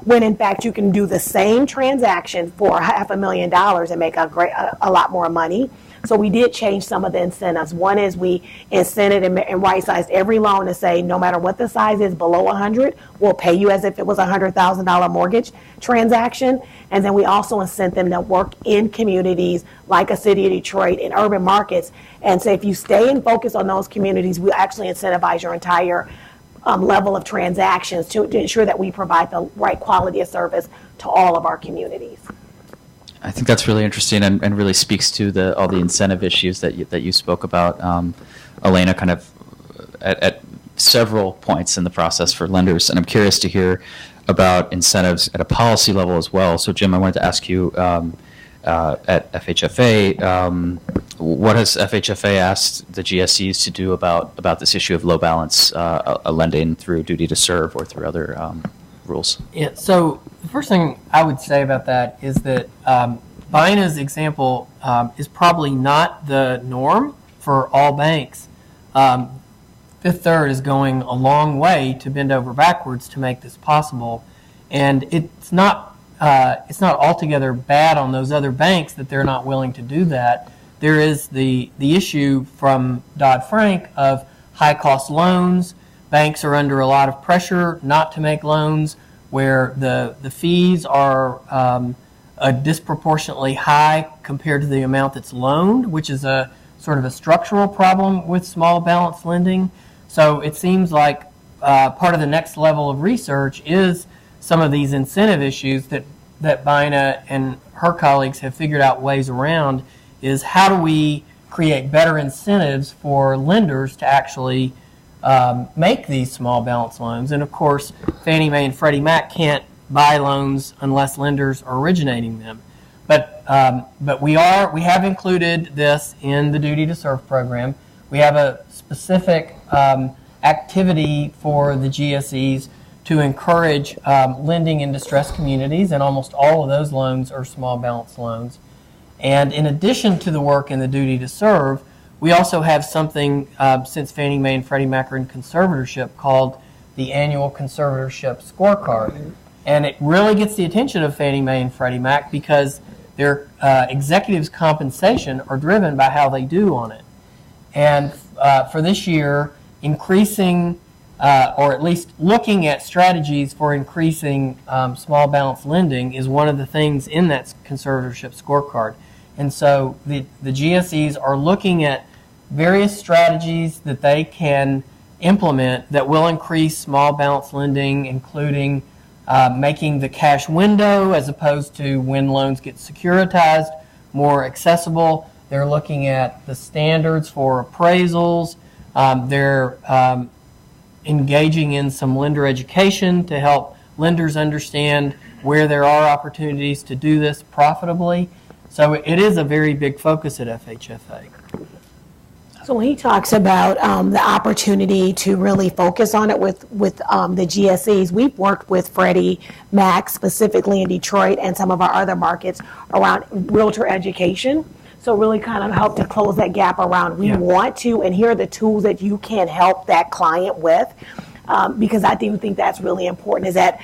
when in fact you can do the same transaction for $500,000 and make a lot more money. So we did change some of the incentives. One is we incented and right-sized every loan to say no matter what the size is below 100, we'll pay you as if it was a $100,000 mortgage transaction. And then we also incent them to work in communities like a city of Detroit, in urban markets. And so if you stay and focus on those communities, we actually incentivize your entire level of transactions to ensure that we provide the right quality of service to all of our communities. I think that's really interesting and really speaks to all the incentive issues that you spoke about, Elena, kind of at several points in the process for lenders. And I'm curious to hear about incentives at a policy level as well. So, Jim, I wanted to ask you at FHFA, what has FHFA asked the GSEs to do about this issue of low balance lending through duty to serve or through other rules? Yeah, so the first thing I would say about that is that Bina's example is probably not the norm for all banks. Fifth Third is going a long way to bend over backwards to make this possible, and it's not altogether bad on those other banks that they're not willing to do that. There is the issue from Dodd-Frank of high-cost loans. Banks are under a lot of pressure not to make loans where the fees are disproportionately high compared to the amount that's loaned, which is a sort of a structural problem with small balance lending. So it seems like part of the next level of research is some of these incentive issues that Bina and her colleagues have figured out ways around, is how do we create better incentives for lenders to actually make these small balance loans. And of course, Fannie Mae and Freddie Mac can't buy loans unless lenders are originating them. But we have included this in the Duty to Serve program. We have a specific activity for the GSEs to encourage lending in distressed communities, and almost all of those loans are small balance loans. And in addition to the work in the Duty to Serve, we also have something, since Fannie Mae and Freddie Mac are in conservatorship, called the Annual Conservatorship Scorecard. And it really gets the attention of Fannie Mae and Freddie Mac because their executives' compensation are driven by how they do on it. And for this year, increasing, or at least looking at strategies for increasing small balance lending is one of the things in that conservatorship scorecard. And so the GSEs are looking at various strategies that they can implement that will increase small balance lending, including making the cash window, as opposed to when loans get securitized, more accessible. They're looking at the standards for appraisals. They're engaging in some lender education to help lenders understand where there are opportunities to do this profitably. So it is a very big focus at FHFA. So when he talks about the opportunity to really focus on it with the GSEs, we've worked with Freddie Mac specifically in Detroit and some of our other markets around realtor education. So really kind of help to close that gap around we want to, and here are the tools that you can help that client with, because I do think that's really important. Is that,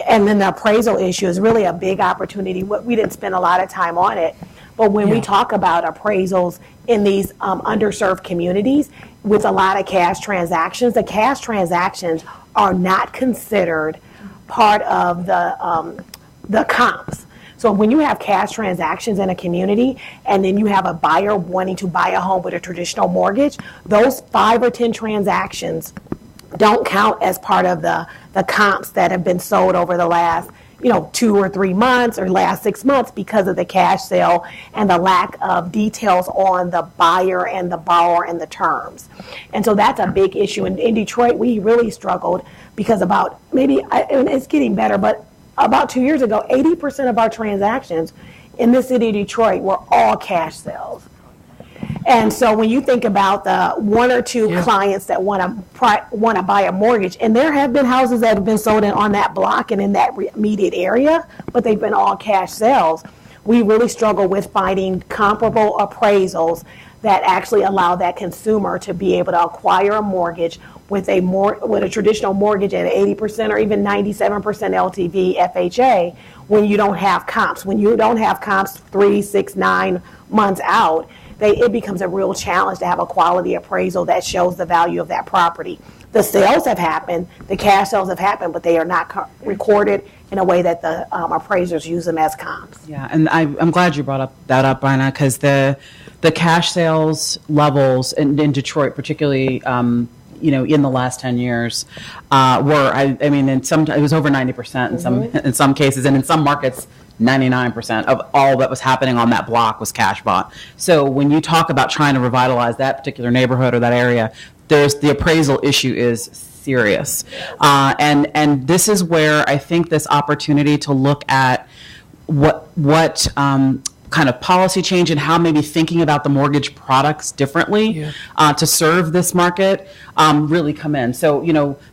and then the appraisal issue is really a big opportunity. We didn't spend a lot of time on it, But when we talk about appraisals in these underserved communities with a lot of cash transactions, the cash transactions are not considered part of the comps. So when you have cash transactions in a community and then you have a buyer wanting to buy a home with a traditional mortgage, those 5 or 10 transactions don't count as part of the comps that have been sold over the last 2 or 3 months or last 6 months because of the cash sale and the lack of details on the buyer and the borrower and the terms. And so that's a big issue. In Detroit, we really struggled because and it's getting better, but about 2 years ago, 80% of our transactions in the city of Detroit were all cash sales. And so when you think about the 1 or 2 clients that want to buy a mortgage, and there have been houses that have been sold on that block and in that immediate area, but they've been all cash sales, we really struggle with finding comparable appraisals that actually allow that consumer to be able to acquire a mortgage with a traditional mortgage at 80% or even 97% LTV FHA when you don't have comps. When you don't have comps 3, 6, 9 months out, it becomes a real challenge to have a quality appraisal that shows the value of that property. The sales have happened, the cash sales have happened, but they are not recorded in a way that the appraisers use them as comps. Yeah, and I'm glad you brought that up, Bryna, because the cash sales levels in Detroit, particularly in the last 10 years, it was over 90% in some cases, and in some markets, 99% of all that was happening on that block was cash bought. So when you talk about trying to revitalize that particular neighborhood or that area, the appraisal issue is serious. And this is where I think this opportunity to look at what kind of policy change and how maybe thinking about the mortgage products differently to serve this market really come in. So,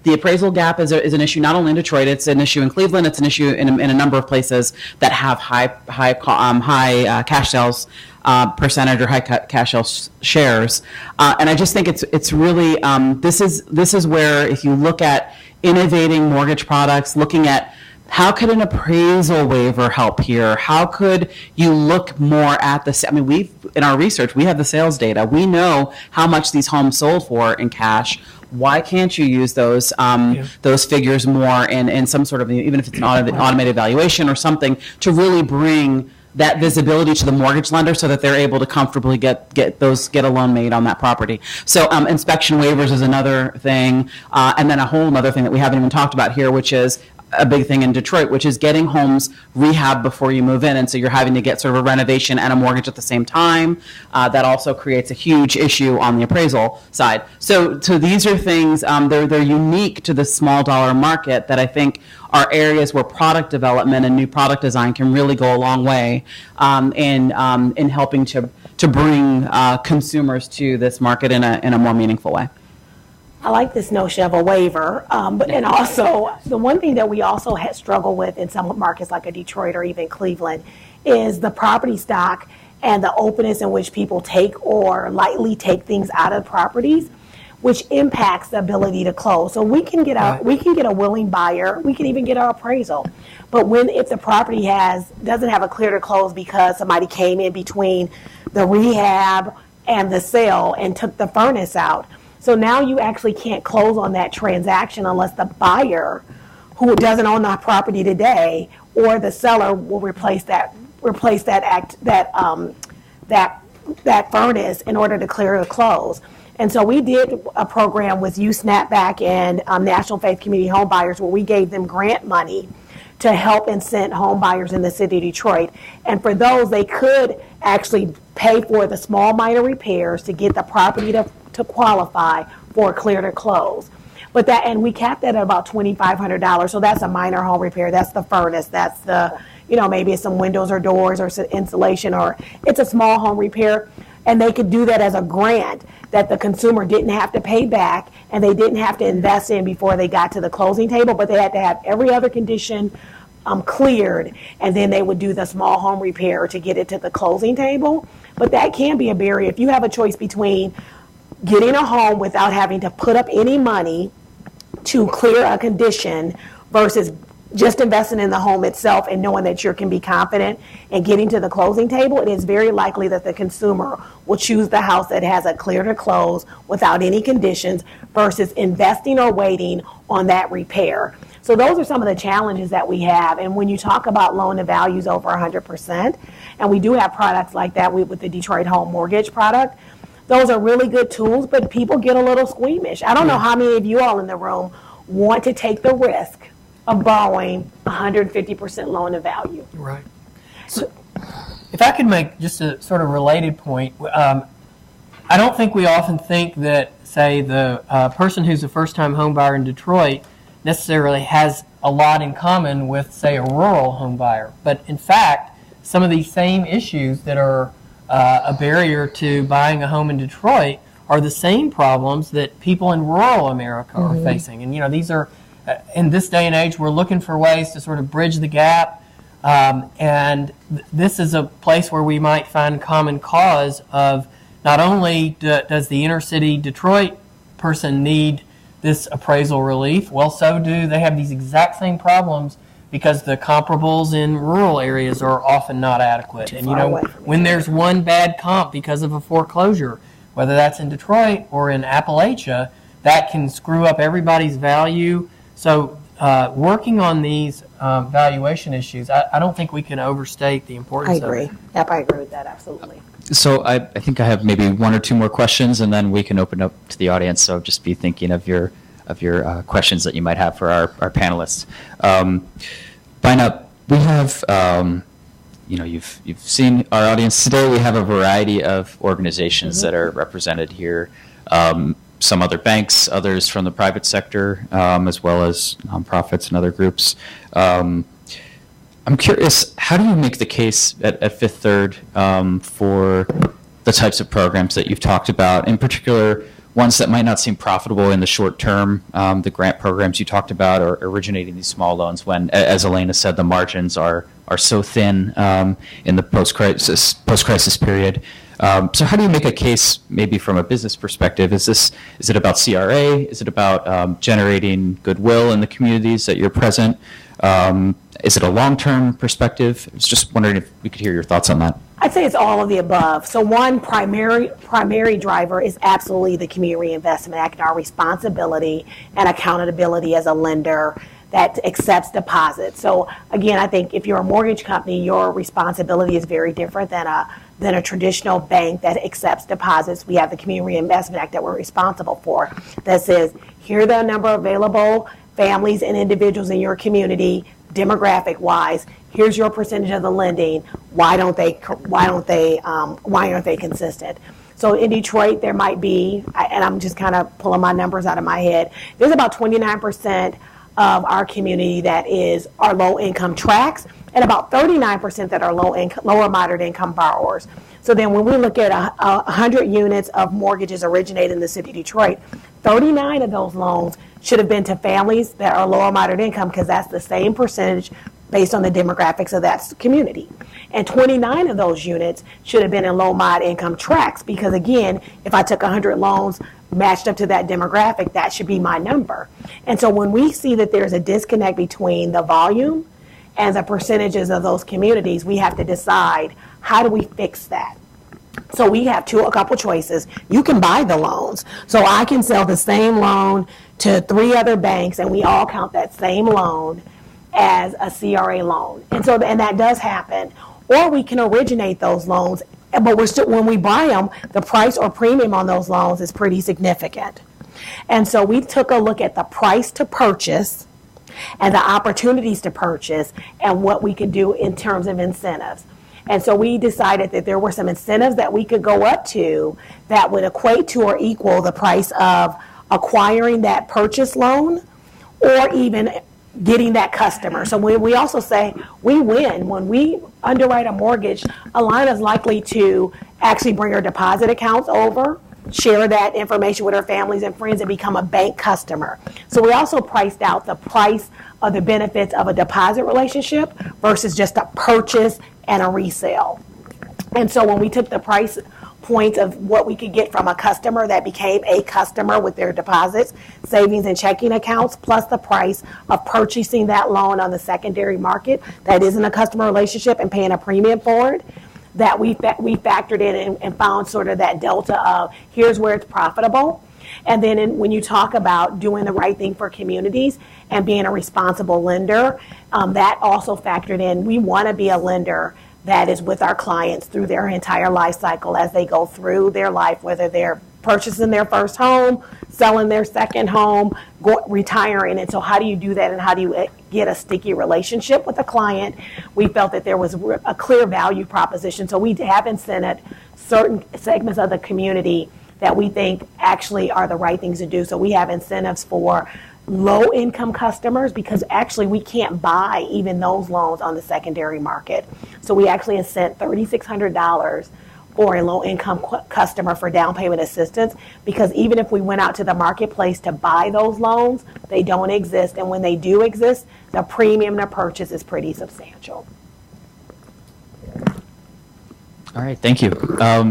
the appraisal gap is an issue not only in Detroit, it's an issue in Cleveland, it's an issue in a number of places that have high cash sales percentage or high cash sales shares. And I just think it's really, this is where if you look at innovating mortgage products, looking at how could an appraisal waiver help here? How could you look more at in our research, we have the sales data. We know how much these homes sold for in cash. Why can't you use those figures more in some sort of, even if it's an automated valuation or something, to really bring that visibility to the mortgage lender so that they're able to comfortably get a loan made on that property. So inspection waivers is another thing. And then a whole other thing that we haven't even talked about here, which is a big thing in Detroit, which is getting homes rehab before you move in. And so you're having to get sort of a renovation and a mortgage at the same time. That also creates a huge issue on the appraisal side. So these are things, they're unique to the small dollar market that I think are areas where product development and new product design can really go a long way in helping to bring consumers to this market in a more meaningful way. I like this notion of a waiver, and also the one thing that we also struggle with in some markets like a Detroit or even Cleveland is the property stock and the openness in which people take or lightly take things out of properties, which impacts the ability to close. So we can get a willing buyer, we can even get our appraisal, but if the property doesn't have a clear to close because somebody came in between the rehab and the sale and took the furnace out. So now you actually can't close on that transaction unless the buyer, who doesn't own the property today, or the seller will replace that furnace in order to clear the close. And so we did a program with USNAPBACK and National Faith Community Home Buyers where we gave them grant money to help incent home buyers in the city of Detroit. And for those, they could actually pay for the small minor repairs to get the property to qualify for a clear to close. And we capped that at about $2,500. So that's a minor home repair. That's the furnace. That's the, maybe it's some windows or doors or some insulation, or it's a small home repair. And they could do that as a grant that the consumer didn't have to pay back and they didn't have to invest in before they got to the closing table, but they had to have every other condition cleared, and then they would do the small home repair to get it to the closing table. But that can be a barrier. If you have a choice between getting a home without having to put up any money to clear a condition versus just investing in the home itself and knowing that you can be confident in getting to the closing table, it is very likely that the consumer will choose the house that has a clear to close without any conditions versus investing or waiting on that repair. So those are some of the challenges that we have. And when you talk about loan to values over 100%, and we do have products like that with the Detroit Home Mortgage product, those are really good tools, but people get a little squeamish. I don't know how many of you all in the room want to take the risk of borrowing 150% loan to value. Right. So, if I could make just a sort of related point, I don't think we often think that, say, the person who's a first-time home buyer in Detroit necessarily has a lot in common with, say, a rural home buyer. But in fact, some of these same issues that are a barrier to buying a home in Detroit are the same problems that people in rural America are facing. And, you know, these are, in this day and age, we're looking for ways to sort of bridge the gap. And this is a place where we might find common cause of not only does the inner city Detroit person need this appraisal relief, well, so do they have these exact same problems because the comparables in rural areas are often not adequate. And, you know, when there's one bad comp because of a foreclosure, whether that's in Detroit or in Appalachia, that can screw up everybody's value. So working on these valuation issues, I don't think we can overstate the importance of it. I agree. Yep, I agree with that, absolutely. So I think I have maybe one or two more questions, and then we can open up to the audience. So just be thinking of your questions that you might have for our panelists. By now, we have, you've seen our audience today. We have a variety of organizations that are represented here. Some other banks, others from the private sector, as well as nonprofits and other groups. I'm curious, how do you make the case at Fifth Third for the types of programs that you've talked about, in particular ones that might not seem profitable in the short term, the grant programs you talked about, or originating these small loans when, as Elena said, the margins are so thin in the post-crisis period. So how do you make a case, maybe from a business perspective? Is it about CRA? Is it about generating goodwill in the communities that you're present? Is it a long-term perspective? I was just wondering if we could hear your thoughts on that. I'd say it's all of the above. So one primary driver is absolutely the Community Reinvestment Act and our responsibility and accountability as a lender that accepts deposits. So again, I think if you're a mortgage company, your responsibility is very different than a traditional bank that accepts deposits. We have the Community Reinvestment Act that we're responsible for that says, here are the number of available families and individuals in your community, demographic wise. Here's your percentage of the lending. Why aren't they consistent? So in Detroit, there might be, and I'm just kind of pulling my numbers out of my head, there's about 29% of our community that are low-income tracts, and about 39% that are lower moderate income borrowers. So then when we look at 100 units of mortgages originated in the city of Detroit, 39 of those loans should have been to families that are lower moderate income, because that's the same percentage based on the demographics of that community. And 29 of those units should have been in low mod income tracts, because again, if I took 100 loans matched up to that demographic, that should be my number. And so when we see that there's a disconnect between the volume and the percentages of those communities, we have to decide, how do we fix that? So we have a couple choices. You can buy the loans. So I can sell the same loan to 3 other banks, and we all count that same loan as a CRA loan. And that does happen. Or we can originate those loans, but when we buy them, the price or premium on those loans is pretty significant. And so we took a look at the price to purchase and the opportunities to purchase and what we could do in terms of incentives. And so we decided that there were some incentives that we could go up to that would equate to or equal the price of acquiring that purchase loan, or even getting that customer. So we also say we win. When we underwrite a mortgage, a line is likely to actually bring her deposit accounts over, share that information with her families and friends, and become a bank customer. So we also priced out the price of the benefits of a deposit relationship versus just a purchase and a resale. And so when we took the price points of what we could get from a customer that became a customer with their deposits, savings, and checking accounts, plus the price of purchasing that loan on the secondary market that isn't a customer relationship and paying a premium for it, that we factored in and found sort of that delta of here's where it's profitable. And then when you talk about doing the right thing for communities and being a responsible lender, that also factored in. We want to be a lender that is with our clients through their entire life cycle as they go through their life, whether they're purchasing their first home, selling their second home, retiring. And so how do you do that, and how do you get a sticky relationship with a client? We felt that there was a clear value proposition. So we have incented certain segments of the community that we think actually are the right things to do. So we have incentives for low-income customers, because actually we can't buy even those loans on the secondary market. So we actually incent $3,600 for a low-income customer for down payment assistance, because even if we went out to the marketplace to buy those loans, they don't exist. And when they do exist, the premium to purchase is pretty substantial. All right, thank you.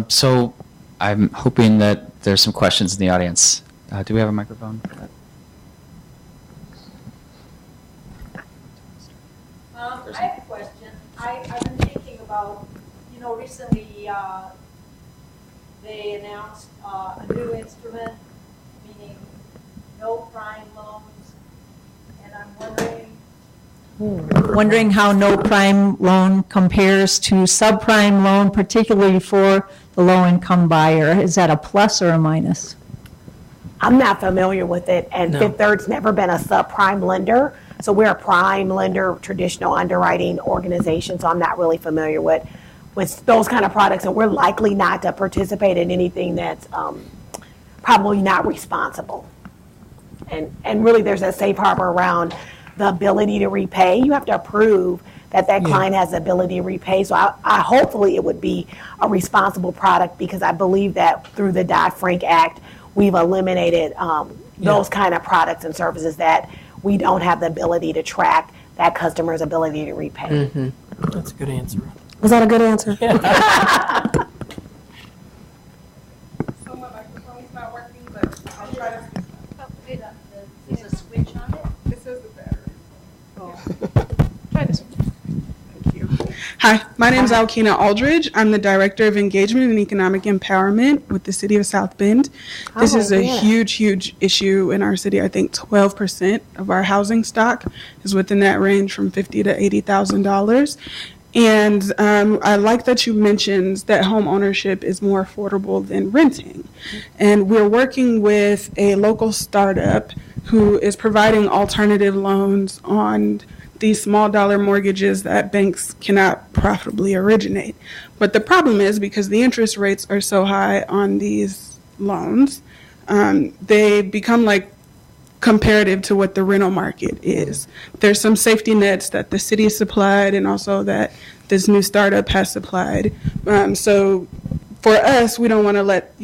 So I'm hoping that there's some questions in the audience. Do we have a microphone? I have a question. I've been thinking about, recently they announced a new instrument, meaning no prime loans, and I'm wondering how no prime loan compares to subprime loan, particularly for the low-income buyer. Is that a plus or a minus? I'm not familiar with it, and Fifth Third's never been a subprime lender. So we're a prime lender, traditional underwriting organization, so I'm not really familiar with those kind of products, and we're likely not to participate in anything that's probably not responsible. And really there's a safe harbor around the ability to repay. You have to prove that client has the ability to repay. So I hopefully it would be a responsible product, because I believe that through the Dodd-Frank Act, we've eliminated those kind of products and services that we don't have the ability to track that customer's ability to repay. Mm-hmm. That's a good answer. Was that a good answer? So my microphone's not working, but I'll try to. There's a switch on it. This is the battery. Try this one. Thank you. Hi, my name is Alkina Aldridge. I'm the Director of Engagement and Economic Empowerment with the City of South Bend. This is a huge issue in our city. I think 12% of our housing stock is within that range from $50,000 to $80,000. And I like that you mentioned that home ownership is more affordable than renting. And we're working with a local startup who is providing alternative loans on these small dollar mortgages that banks cannot profitably originate. But the problem is, because the interest rates are so high on these loans, they become like comparative to what the rental market is. There's some safety nets that the city supplied, and also that this new startup has supplied. So for us, we don't want to let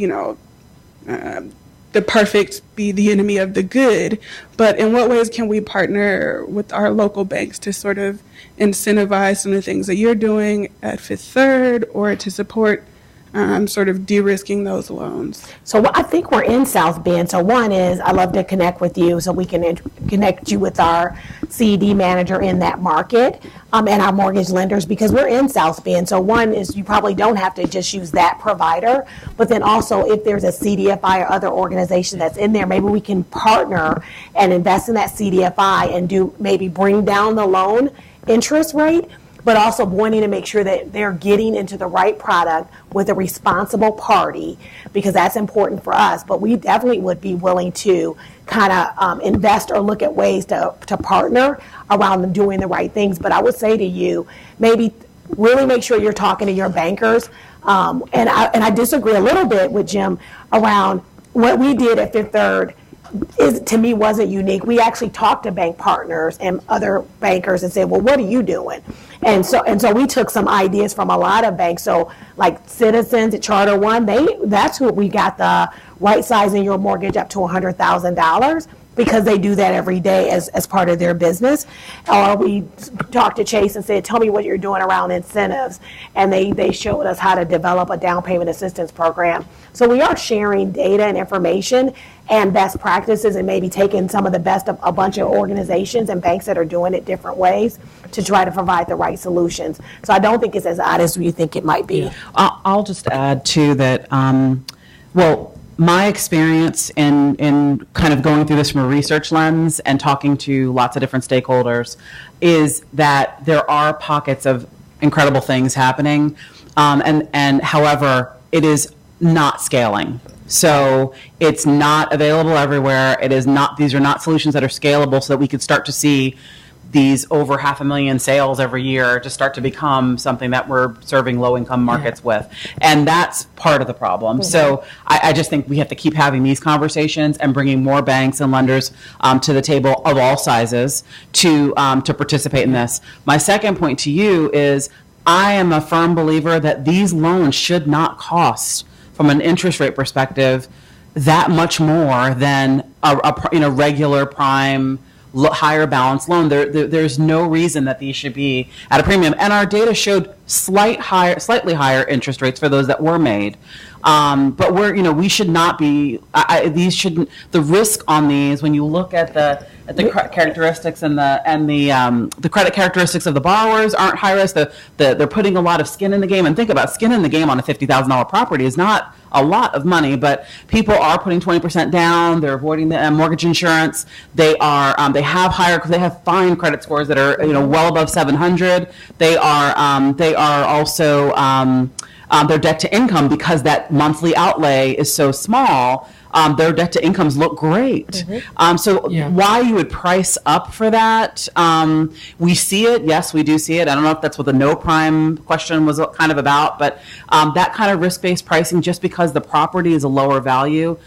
the perfect be the enemy of the good, but in what ways can we partner with our local banks to sort of incentivize some of the things that you're doing at Fifth Third, or to support sort of de-risking those loans? So I think we're in South Bend. So one is, I love to connect with you so we can connect you with our CED manager in that market and our mortgage lenders, because we're in South Bend. So one is, you probably don't have to just use that provider, but then also if there's a CDFI or other organization that's in there, maybe we can partner and invest in that CDFI and maybe bring down the loan interest rate, but also wanting to make sure that they're getting into the right product with a responsible party, because that's important for us. But we definitely would be willing to kind of invest or look at ways to partner around doing the right things. But I would say to you, maybe really make sure you're talking to your bankers. And I disagree a little bit with Jim around what we did at Fifth Third. To me, wasn't unique. We actually talked to bank partners and other bankers and said, well, what are you doing? And so we took some ideas from a lot of banks. So like Citizens at Charter One, that's what we got, the right sizing your mortgage up to $100,000. because they do that every day as part of their business. Or we talked to Chase and said, tell me what you're doing around incentives. And they showed us how to develop a down payment assistance program. So we are sharing data and information and best practices, and maybe taking some of the best of a bunch of organizations and banks that are doing it different ways to try to provide the right solutions. So I don't think it's as odd as you think it might be. Yeah. I'll just add too that, my experience in kind of going through this from a research lens and talking to lots of different stakeholders is that there are pockets of incredible things happening, and however, it is not scaling. So it's not available everywhere. It is not; these are not solutions that are scalable, so that we could start to see these over 500,000 sales every year to start to become something that we're serving low-income markets with. And that's part of the problem. So I just think we have to keep having these conversations and bringing more banks and lenders to the table of all sizes to participate in this. My second point to you is I am a firm believer that these loans should not cost, from an interest rate perspective, that much more than a regular prime higher balance loan. There's no reason that these should be at a premium. And our data showed slightly higher interest rates for those that were made. But we should not be. These shouldn't. The risk on these, when you look at the characteristics and the credit characteristics of the borrowers, aren't high risk. They're putting a lot of skin in the game. And think about skin in the game on a $50,000 property is not a lot of money, but people are putting 20% down. They're avoiding the mortgage insurance. They have fine credit scores that are well above 700. They are also their debt to income, because that monthly outlay is so small. Their debt to incomes look great. Why you would price up for that? We see it. Yes, we do see it. I don't know if that's what the no prime question was kind of about, but that kind of risk-based pricing, just because the property is a lower value,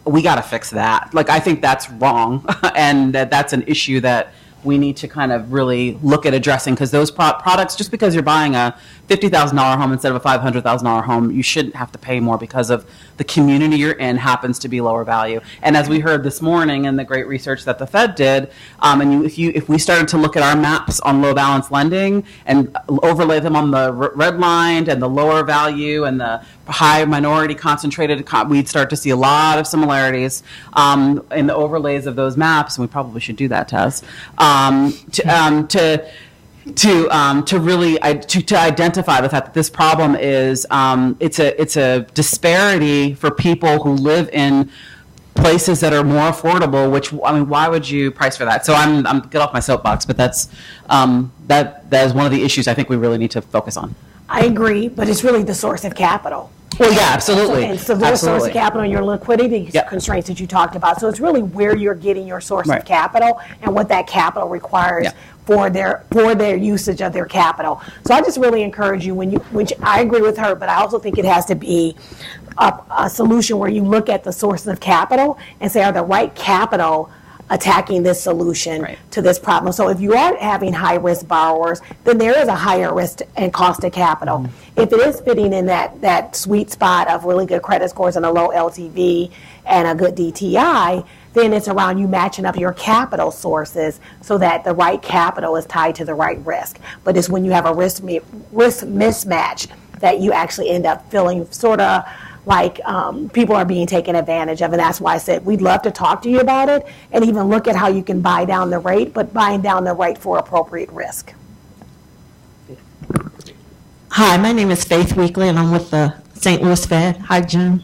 we got to fix that. I think that's wrong, and that's an issue that we need to kind of really look at addressing, because those products, just because you're buying a $50,000 home instead of a $500,000 home, you shouldn't have to pay more because of the community you're in happens to be lower value. And as we heard this morning in the great research that the Fed did, if we started to look at our maps on low balance lending and overlay them on the redlined and the lower value and the high minority concentrated, we'd start to see a lot of similarities in the overlays of those maps, and we probably should do that, Tess, to really identify the fact that this problem is it's a disparity for people who live in places that are more affordable. Which, why would you price for that? So I'm get off my soapbox, but that's that is one of the issues I think we really need to focus on. I agree, but it's really the source of capital. Well, yeah, absolutely. And so the source of capital and your liquidity constraints that you talked about. So it's really where you're getting your source of capital and what that capital requires for their usage of their capital. So I just really encourage you, which I agree with her, but I also think it has to be a solution where you look at the sources of capital and say, are the right capital attacking this solution to this problem? So if you are having high-risk borrowers, then there is a higher risk and cost of capital. Mm-hmm. If it is fitting in that sweet spot of really good credit scores and a low LTV and a good DTI, then it's around you matching up your capital sources so that the right capital is tied to the right risk. But it's when you have a risk mismatch that you actually end up feeling sort of like people are being taken advantage of. And that's why I said we'd love to talk to you about it and even look at how you can buy down the rate, but buying down the rate for appropriate risk. Hi, my name is Faith Weekly, and I'm with the St. Louis Fed. Hi, Jim.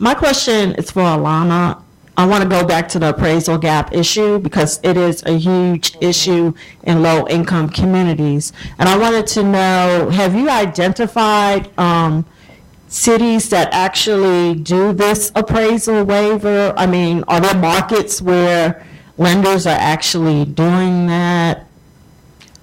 My question is for Alana. I want to go back to the appraisal gap issue because it is a huge issue in low-income communities. And I wanted to know, have you identified cities that actually do this appraisal waiver? I mean, are there markets where lenders are actually doing that?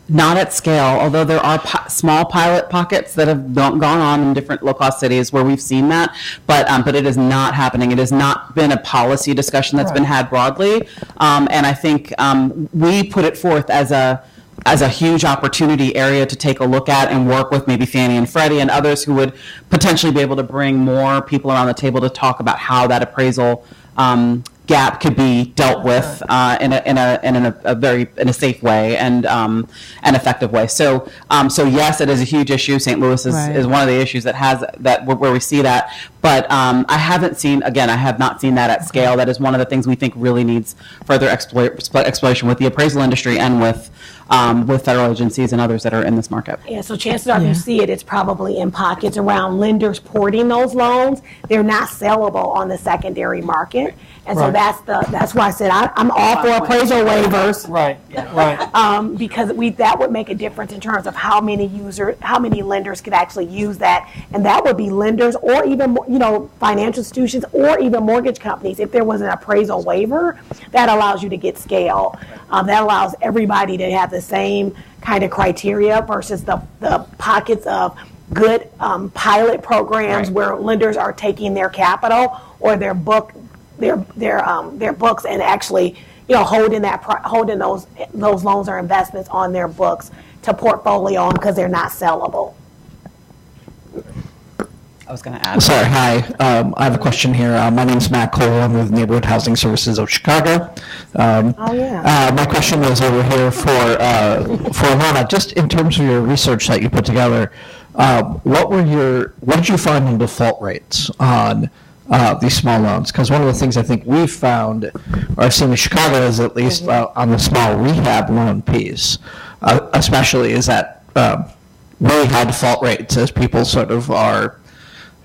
Not at scale, although there are small pilot pockets that have gone on in different low-cost cities where we've seen that, but it is not happening. It has not been a policy discussion that's been had broadly, and I think we put it forth as a huge opportunity area to take a look at and work with maybe Fannie and Freddie and others who would potentially be able to bring more people around the table to talk about how that appraisal gap could be dealt with in a safe way and an effective way. So yes, it is a huge issue. St. Louis is one of the issues that has that where we see that. But I have not seen that at scale. That is one of the things we think really needs further exploration with the appraisal industry and with federal agencies and others that are in this market. Yeah, so chances are you see it's probably in pockets around lenders porting those loans. They're not sellable on the secondary market. And so that's why I said I'm all for appraisal waivers. Right. Because that would make a difference in terms of how many lenders could actually use that. And that would be lenders or even, financial institutions or even mortgage companies. If there was an appraisal waiver, that allows you to get scale. That allows everybody to have the same kind of criteria versus the pockets of good pilot programs where lenders are taking their capital or their books and actually holding those loans or investments on their books to portfolio on because they're not sellable. I was going to add. Sorry, hi. I have a question here. My name is Matt Cole. I'm with Neighborhood Housing Services of Chicago. My question is over here for Alana. Just in terms of your research that you put together, what did you find in default rates on these small loans? Because one of the things I think we've found, or I've seen in Chicago, is at least on the small rehab loan piece, especially, is that really high default rates as people sort of are,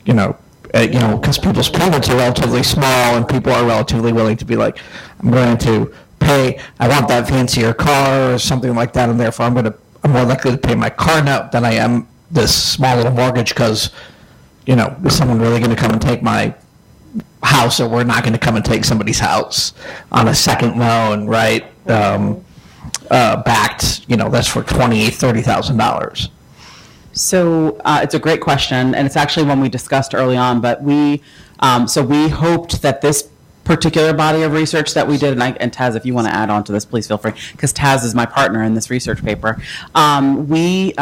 because people's payments are relatively small and people are relatively willing to be like, I'm going to pay, I want that fancier car or something like that, and therefore I'm more likely to pay my car note than I am this small little mortgage because, is someone really going to come and take my house, or we're not going to come and take somebody's house on a second loan, right? Backed, that's for $20,000-$30,000. So it's a great question, and it's actually one we discussed early on. But we hoped that this particular body of research that we did, and Taz, if you want to add on to this, please feel free, because Taz is my partner in this research paper. We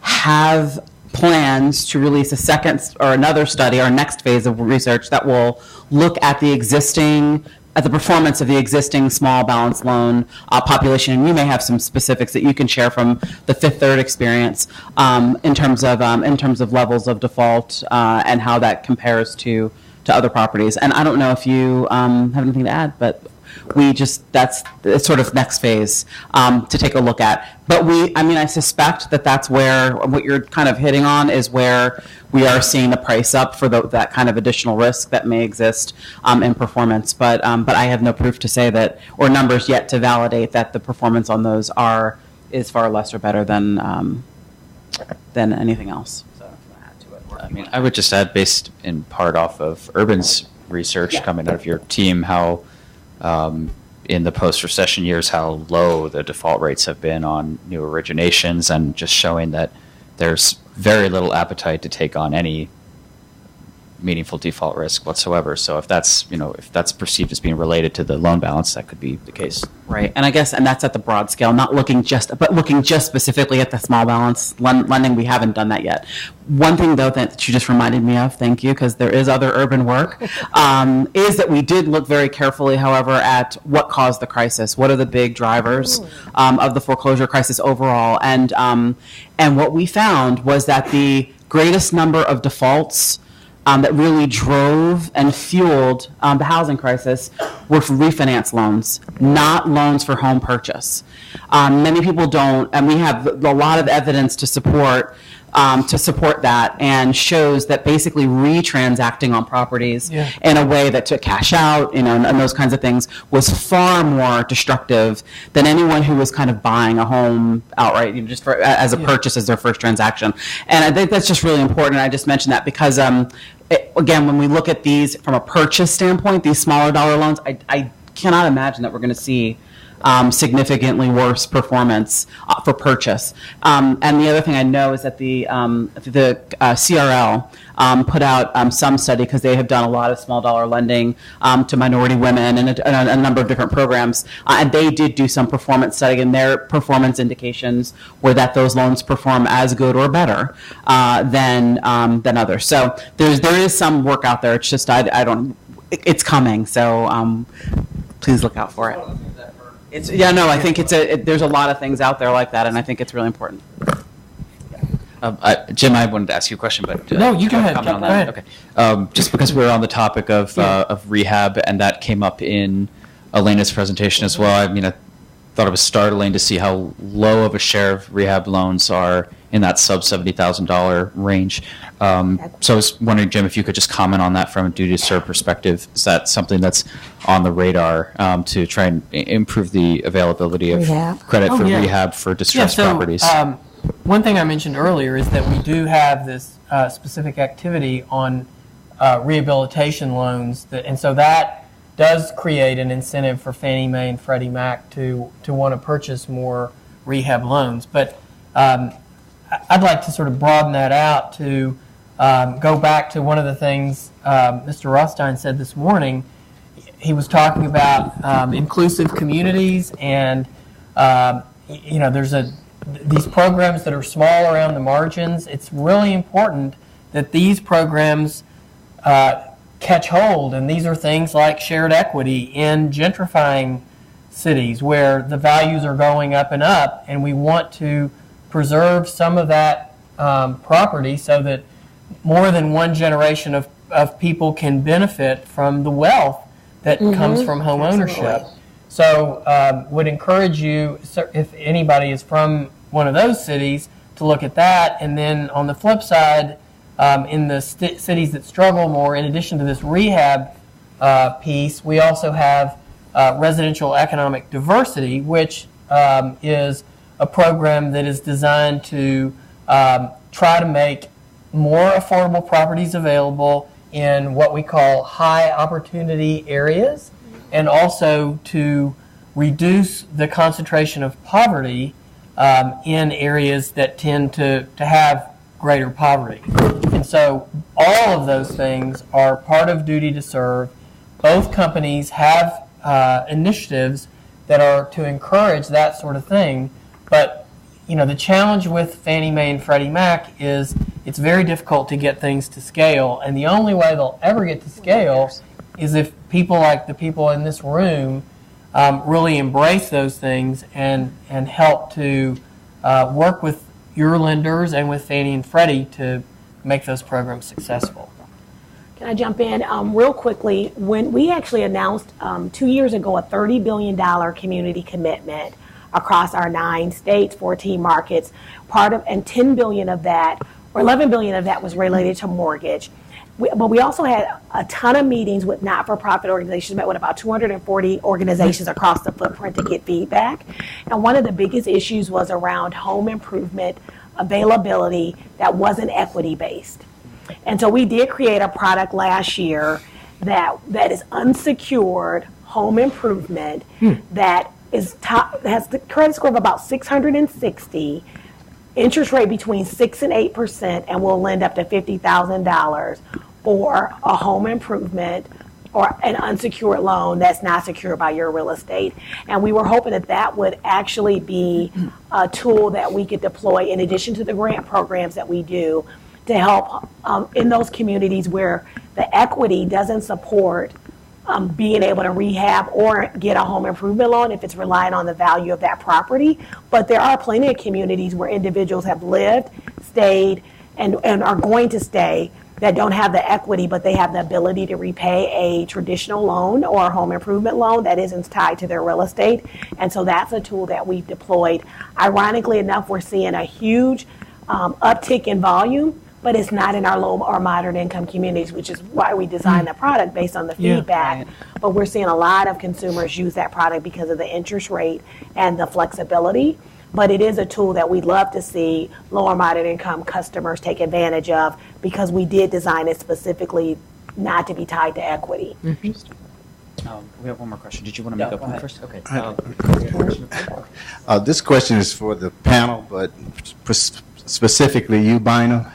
have plans to release a second or another study, our next phase of research that will look at the performance of the existing small balance loan population, and you may have some specifics that you can share from the Fifth Third experience in terms of levels of default and how that compares to other properties. And I don't know if you have anything to add, but that's sort of next phase to take a look at. But I suspect that's where what you're kind of hitting on is where we are seeing the price up for that kind of additional risk that may exist in performance. But I have no proof to say that, or numbers yet to validate that the performance on those is far less or better than anything else. So add to it. I would just add, based in part off of Urban's research coming out of your team, how in the post-recession years, how low the default rates have been on new originations, and just showing that there's very little appetite to take on any meaningful default risk whatsoever. So if that's perceived as being related to the loan balance, that could be the case. Right, and that's at the broad scale, not looking just specifically at the small balance lending. We haven't done that yet. One thing though that you just reminded me of, thank you, because there is other urban work, is that we did look very carefully, however, at what caused the crisis. What are the big drivers of the foreclosure crisis overall? And what we found was that the greatest number of defaults that really drove and fueled the housing crisis were for refinance loans, not loans for home purchase. Many people don't, and we have a lot of evidence to support that, and shows that basically retransacting on properties in a way that to cash out, and those kinds of things was far more destructive than anyone who was kind of buying a home outright, just as a purchase as their first transaction. And I think that's just really important. I just mentioned that because again, when we look at these from a purchase standpoint, these smaller dollar loans, I cannot imagine that we're going to see significantly worse performance for purchase. And the other thing I know is that the CRL put out some study, because they have done a lot of small dollar lending to minority women and a number of different programs, and they did do some performance study, and their performance indications were that those loans perform as good or better than others. So there is some work out there. It's just it's coming. So please look out for it. I think there's a lot of things out there like that, and I think it's really important. Jim, I wanted to ask you a question, but no, you go ahead. Comment on that? Okay. Just because we're on the topic of rehab, and that came up in Elena's presentation as well. I mean, I thought it was startling to see how low of a share of rehab loans are in that sub $70,000 range. So I was wondering, Jim, if you could just comment on that from a duty to serve perspective. Is that something that's on the radar to try and improve the availability of credit for rehab for distressed properties? One thing I mentioned earlier is that we do have this specific activity on rehabilitation loans, and so that does create an incentive for Fannie Mae and Freddie Mac to want to purchase more rehab loans. But I'd like to sort of broaden that out to go back to one of the things Mr. Rothstein said this morning. He was talking about inclusive communities, and there's these programs that are small around the margins. It's really important that these programs catch hold, and these are things like shared equity in gentrifying cities where the values are going up and up, and we want to preserve some of that property so that more than one generation of people can benefit from the wealth that comes from home ownership. So would encourage you, if anybody is from one of those cities, to look at that. And then on the flip side, in the cities that struggle more, in addition to this rehab piece, we also have residential economic diversity, which is a program that is designed to try to make more affordable properties available in what we call high opportunity areas, and also to reduce the concentration of poverty in areas that tend to have greater poverty. And so all of those things are part of duty to serve. Both companies have initiatives that are to encourage that sort of thing. But the challenge with Fannie Mae and Freddie Mac is it's very difficult to get things to scale. And the only way they'll ever get to scale is if people like the people in this room really embrace those things and help to work with your lenders and with Fannie and Freddie to make those programs successful. Can I jump in real quickly? When we actually announced 2 years ago a $30 billion community commitment across our 9 states, 14 markets, and 10 billion of that, or 11 billion of that was related to mortgage. But we also had a ton of meetings with not-for-profit organizations, met with about 240 organizations across the footprint to get feedback. And one of the biggest issues was around home improvement availability that wasn't equity-based. And so we did create a product last year that is unsecured home improvement that has the credit score of about 660, interest rate between 6% and 8%, and will lend up to $50,000 for a home improvement or an unsecured loan that's not secured by your real estate. And we were hoping that would actually be a tool that we could deploy in addition to the grant programs that we do to help in those communities where the equity doesn't support being able to rehab or get a home improvement loan if it's relying on the value of that property. But there are plenty of communities where individuals have lived, stayed, and are going to stay that don't have the equity, but they have the ability to repay a traditional loan or a home improvement loan that isn't tied to their real estate. And so that's a tool that we've deployed. Ironically enough, we're seeing a huge uptick in volume, but it's not in our low or moderate income communities, which is why we designed the product based on the feedback. But we're seeing a lot of consumers use that product because of the interest rate and the flexibility. But it is a tool that we'd love to see low or moderate income customers take advantage of, because we did design it specifically not to be tied to equity. We have one more question. Did you want to make a point first? Okay. This question is for the panel, but specifically you, Bina.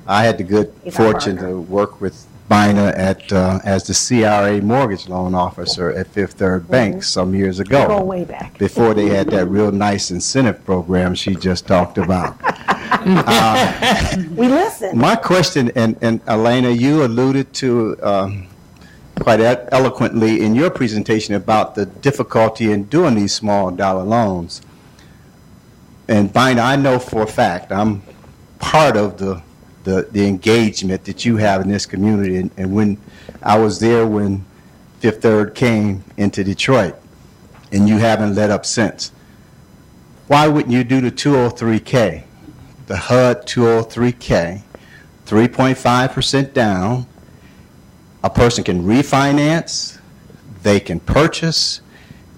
I had the good fortune to work with Bina as the CRA mortgage loan officer at Fifth Third Bank some years ago. Go way back. Before they had that real nice incentive program she just talked about. We listen. My question, and Elena, you alluded to quite eloquently in your presentation about the difficulty in doing these small dollar loans. And Bina, I know for a fact, I'm part of the engagement that you have in this community. And when I was there when Fifth Third came into Detroit, and you haven't let up since. Why wouldn't you do the 203K, the HUD 203K, 3.5% down? A person can refinance, they can purchase,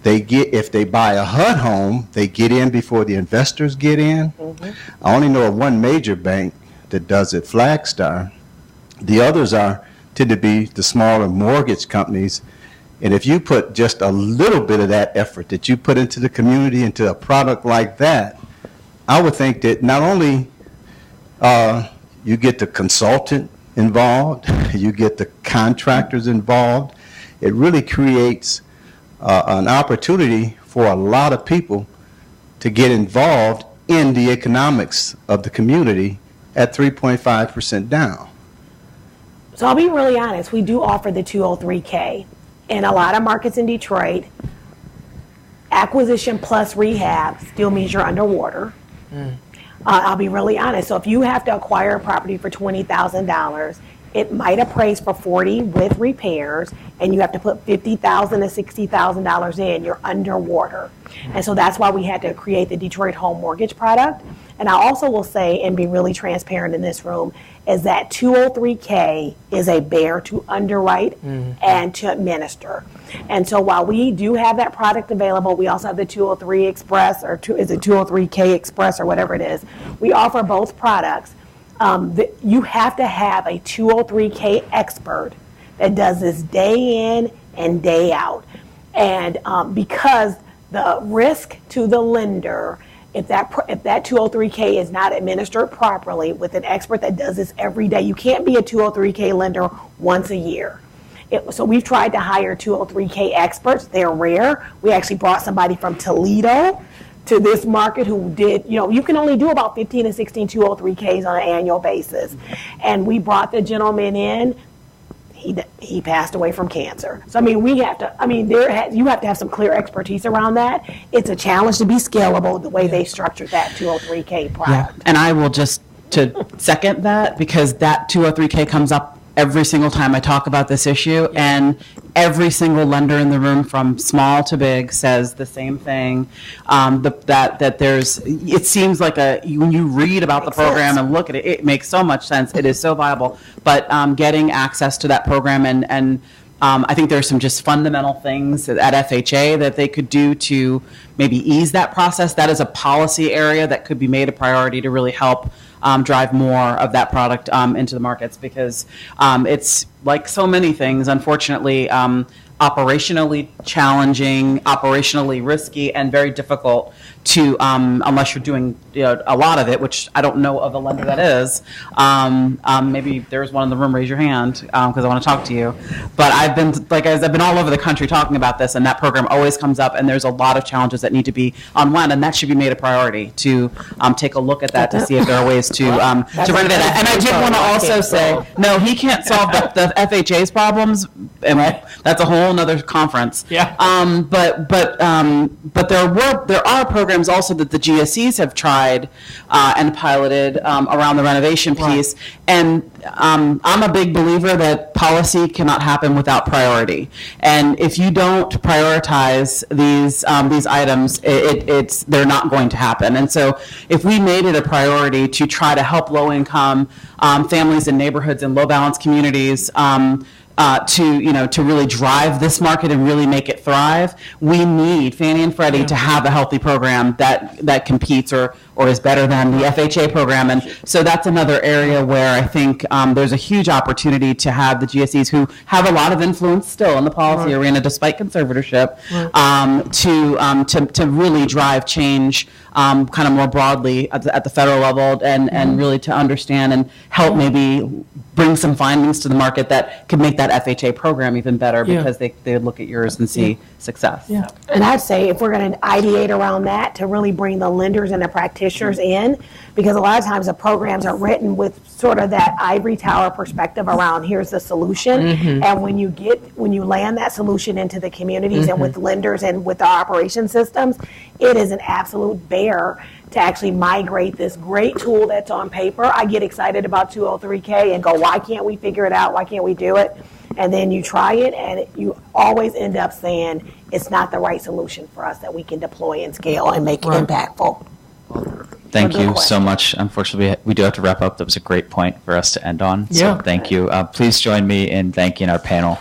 if they buy a HUD home, they get in before the investors get in. Mm-hmm. I only know of one major bank that does it, Flagstar. The others tend to be the smaller mortgage companies. And if you put just a little bit of that effort that you put into the community, into a product like that, I would think that not only you get the consultant involved, you get the contractors involved, it really creates an opportunity for a lot of people to get involved in the economics of the community at 3.5% down. So I'll be really honest, we do offer the 203K. In a lot of markets in Detroit, acquisition plus rehab still means you're underwater. I'll be really honest. So if you have to acquire a property for $20,000, it might appraise for $40,000 with repairs, and you have to put $50,000 to $60,000 in. You're underwater, and so that's why we had to create the Detroit Home Mortgage product. And I also will say, and be really transparent in this room, is that 203K is a bear to underwrite and to administer. And so while we do have that product available, we also have the 203 Express, or is it 203K Express or whatever it is. We offer both products. You have to have a 203K expert that does this day in and day out. And because the risk to the lender, if that 203K is not administered properly with an expert that does this every day, you can't be a 203K lender once a year. So we've tried to hire 203K experts. They're rare. We actually brought somebody from Toledo to this market who did, you can only do about 15 to 16 203Ks on an annual basis. And we brought the gentleman in. He passed away from cancer. So, you have to have some clear expertise around that. It's a challenge to be scalable the way they structured that 203K product. Yeah. And I will just to second that, because that 203K comes up every single time I talk about this issue, and every single lender in the room, from small to big, says the same thing. That there's, it seems like when you read about the program and look at it, it makes so much sense. It is so viable. But getting access to that program and I think there's some just fundamental things at FHA that they could do to maybe ease that process. That is a policy area that could be made a priority to really help drive more of that product into the markets, because it's like so many things, unfortunately, operationally challenging, operationally risky, and very difficult to, unless you're doing a lot of it, which I don't know of a lender that is. Maybe there's one in the room, raise your hand, because I want to talk to you. But I've been all over the country talking about this, and that program always comes up, and there's a lot of challenges that need to be unwound, and that should be made a priority to take a look at that to see if there are ways to renovate that. And I did want to also say, no, he can't solve the FHA's problems, and that's a whole another conference. Yeah. But there are programs also that the GSEs have tried and piloted around the renovation piece. And I'm a big believer that policy cannot happen without priority. And if you don't prioritize these items, they're not going to happen. And so if we made it a priority to try to help low-income families in neighborhoods and low-balance communities to really drive this market and really make it thrive, we need Fannie and Freddie to have a healthy program that competes or is better than the FHA program. And so that's another area where I think there's a huge opportunity to have the GSEs, who have a lot of influence still in the policy arena despite conservatorship, to really drive change kind of more broadly at the federal level, and really to understand and help maybe bring some findings to the market that could make that FHA program even better, because they look at yours and see success. Yeah. And I'd say if we're going to ideate around that to really bring the lenders and the practitioners in, because a lot of times the programs are written with sort of that ivory tower perspective around here's the solution. And when you land that solution into the communities and with lenders and with our operation systems, it is an absolute bear to actually migrate this great tool that's on paper. I get excited about 203K and go, why can't we figure it out? Why can't we do it? And then you try it, and you always end up saying it's not the right solution for us that we can deploy and scale and make impactful. Thank you so much. Unfortunately, we do have to wrap up. That was a great point for us to end on. So Yeah. thank you. Please join me in thanking our panel.